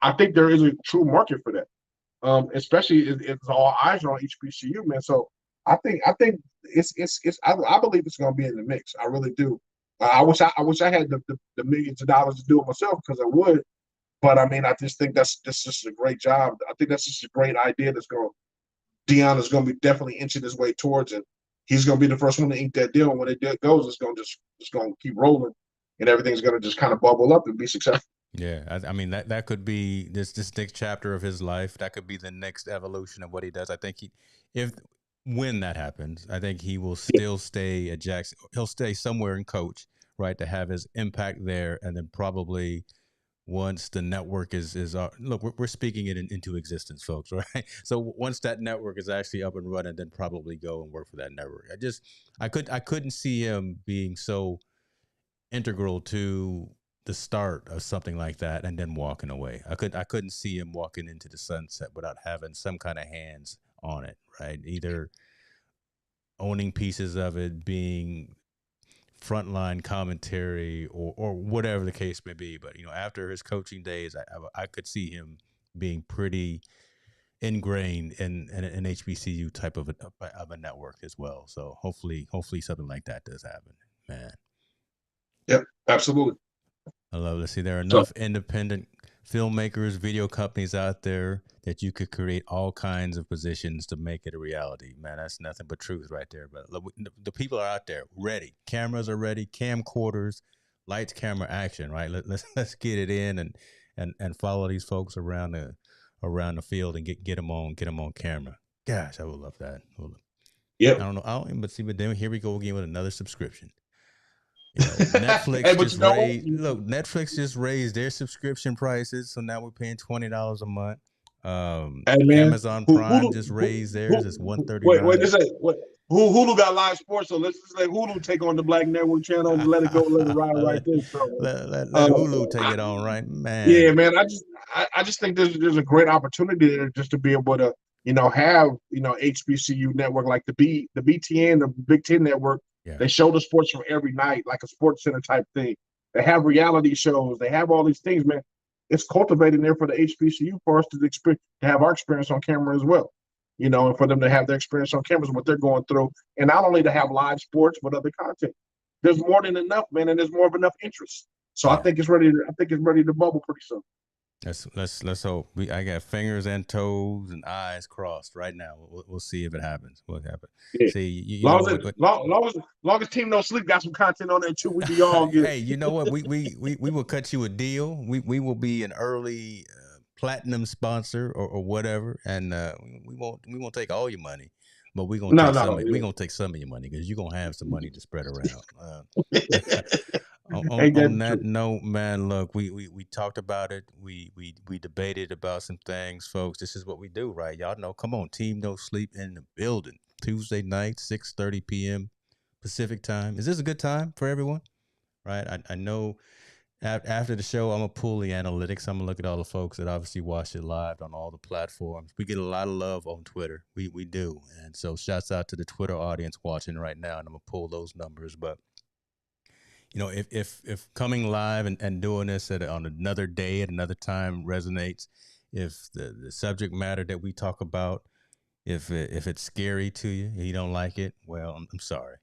I think there is a true market for that. Especially if all eyes are on HBCU, man. So I think I believe it's going to be in the mix. I really do. I wish I had the millions of dollars to do it myself, because I would. But I mean, I just think that's just a great job. I think that's just a great idea. Deion is going to be definitely inching his way towards it. He's going to be the first one to ink that deal. And when it goes, it's going to keep rolling, and everything's going to just kind of bubble up and be successful. Yeah, I mean that could be this next chapter of his life. That could be the next evolution of what he does. I think if when that happens, I think he will still stay at Jackson. He'll stay somewhere and coach, right, to have his impact there, and then probably once the network is look, we're speaking it into existence, folks, right? So once that network is actually up and running, then probably go and work for that network. I couldn't see him being so integral to the start of something like that and then walking away. I couldn't see him walking into the sunset without having some kind of hands on it, right? Either owning pieces of it, being frontline commentary, or whatever the case may be. But after his coaching days, I could see him being pretty ingrained in an HBCU type of a network as well. So hopefully something like that does happen, man. Yep, absolutely. I love to see there are So enough independent filmmakers, video companies out there that you could create all kinds of positions to make it a reality. Man, that's nothing but truth right there. But the people are out there ready. Cameras are ready. Camcorders, lights, camera, action. Right. Let's get it in and follow these folks around the field and get them on camera. Gosh, I would love that. yeah. I don't know. I don't even see, but then here we go again with another subscription. Netflix Hey, but just you know what? raised. Look, Netflix just raised their subscription prices, so now we're paying $20 a month. Hey, man, Amazon Prime Hulu, just raised theirs. It's Hulu, wait, $139. this ain't what Hulu got live sports, so let's just let Hulu take on the Black Network channel and let it go, let it ride right let, there. So, let Hulu take it on, right, yeah, man? man, I just think there's a great opportunity there just to be able to have HBCU network like the BTN, the Big Ten network. Yeah, They show the sports from every night, like a sports center type thing. They have reality shows. They have all these things, man. It's cultivating there for the HBCU for us to have our experience on camera as well. And for them to have their experience on cameras, what they're going through, and not only to have live sports but other content. There's more than enough, man, and there's more of enough interest. So I yeah. think it's ready. I think it's ready to bubble pretty soon. Let's hope. I got fingers and toes and eyes crossed right now. We'll see if it happens. What happens? Yeah. See, you know Long as, what? long as Team No Sleep got some content on there too, we be all good. Hey, you know what? We will cut you a deal. We will be an early platinum sponsor or whatever, and we won't take all your money, but we're gonna No, take no. we gonna take some of your money because you're gonna have some money to spread around. Ain't that On that true? note, man, look, we talked about it. We debated about some things, folks. This is what we do, right? Y'all know. Come on, Team No Sleep in the building. Tuesday night, 6:30 p.m. Pacific time. Is this a good time for everyone? Right? I know after the show, I'm gonna pull the analytics. I'm gonna look at all the folks that obviously watch it live on all the platforms. We get a lot of love on Twitter. We do, and so shouts out to the Twitter audience watching right now. And I'm gonna pull those numbers, but if coming live and doing this on another day at another time resonates, if the subject matter that we talk about If it's scary to you, you don't like it. Well, I'm sorry.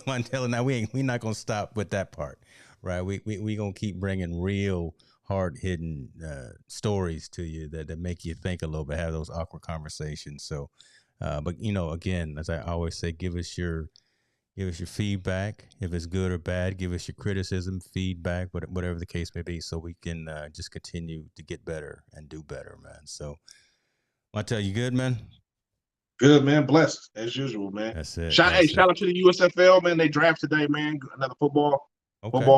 I'm telling now we not gonna stop with that part, right? We gonna keep bringing real hard hitting stories to you that make you think a little bit, have those awkward conversations. So, but again, as I always say, give us your feedback. If it's good or bad, give us your criticism, feedback, whatever the case may be, so we can just continue to get better and do better, man. So, I tell you, good, man. Good, man. Blessed as usual, man. That's it. Shout out to the USFL, man. They draft today, man. Another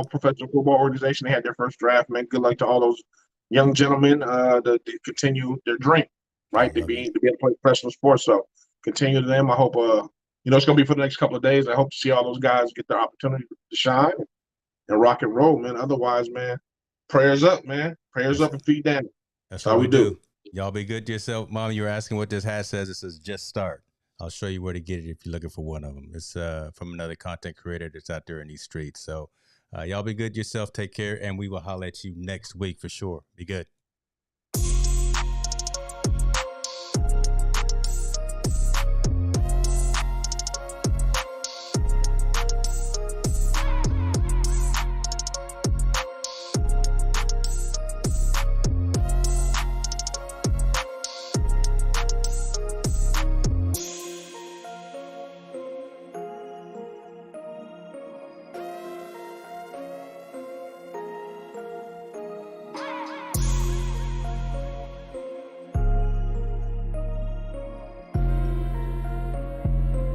professional football organization. They had their first draft, man. Good luck to all those young gentlemen to continue their dream, right? To be able to play professional sports. So continue to them. I hope it's gonna be for the next couple of days. I hope to see all those guys get their opportunity to shine and rock and roll, man. Otherwise, man, prayers up, man. Prayers up and feed down. That's how we do. Y'all be good to yourself. Mom, you were asking what this hat says. It says just start. I'll show you where to get it if you're looking for one of them. It's from another content creator that's out there in these streets. So y'all be good to yourself. Take care, and we will holler at you next week for sure. Be good.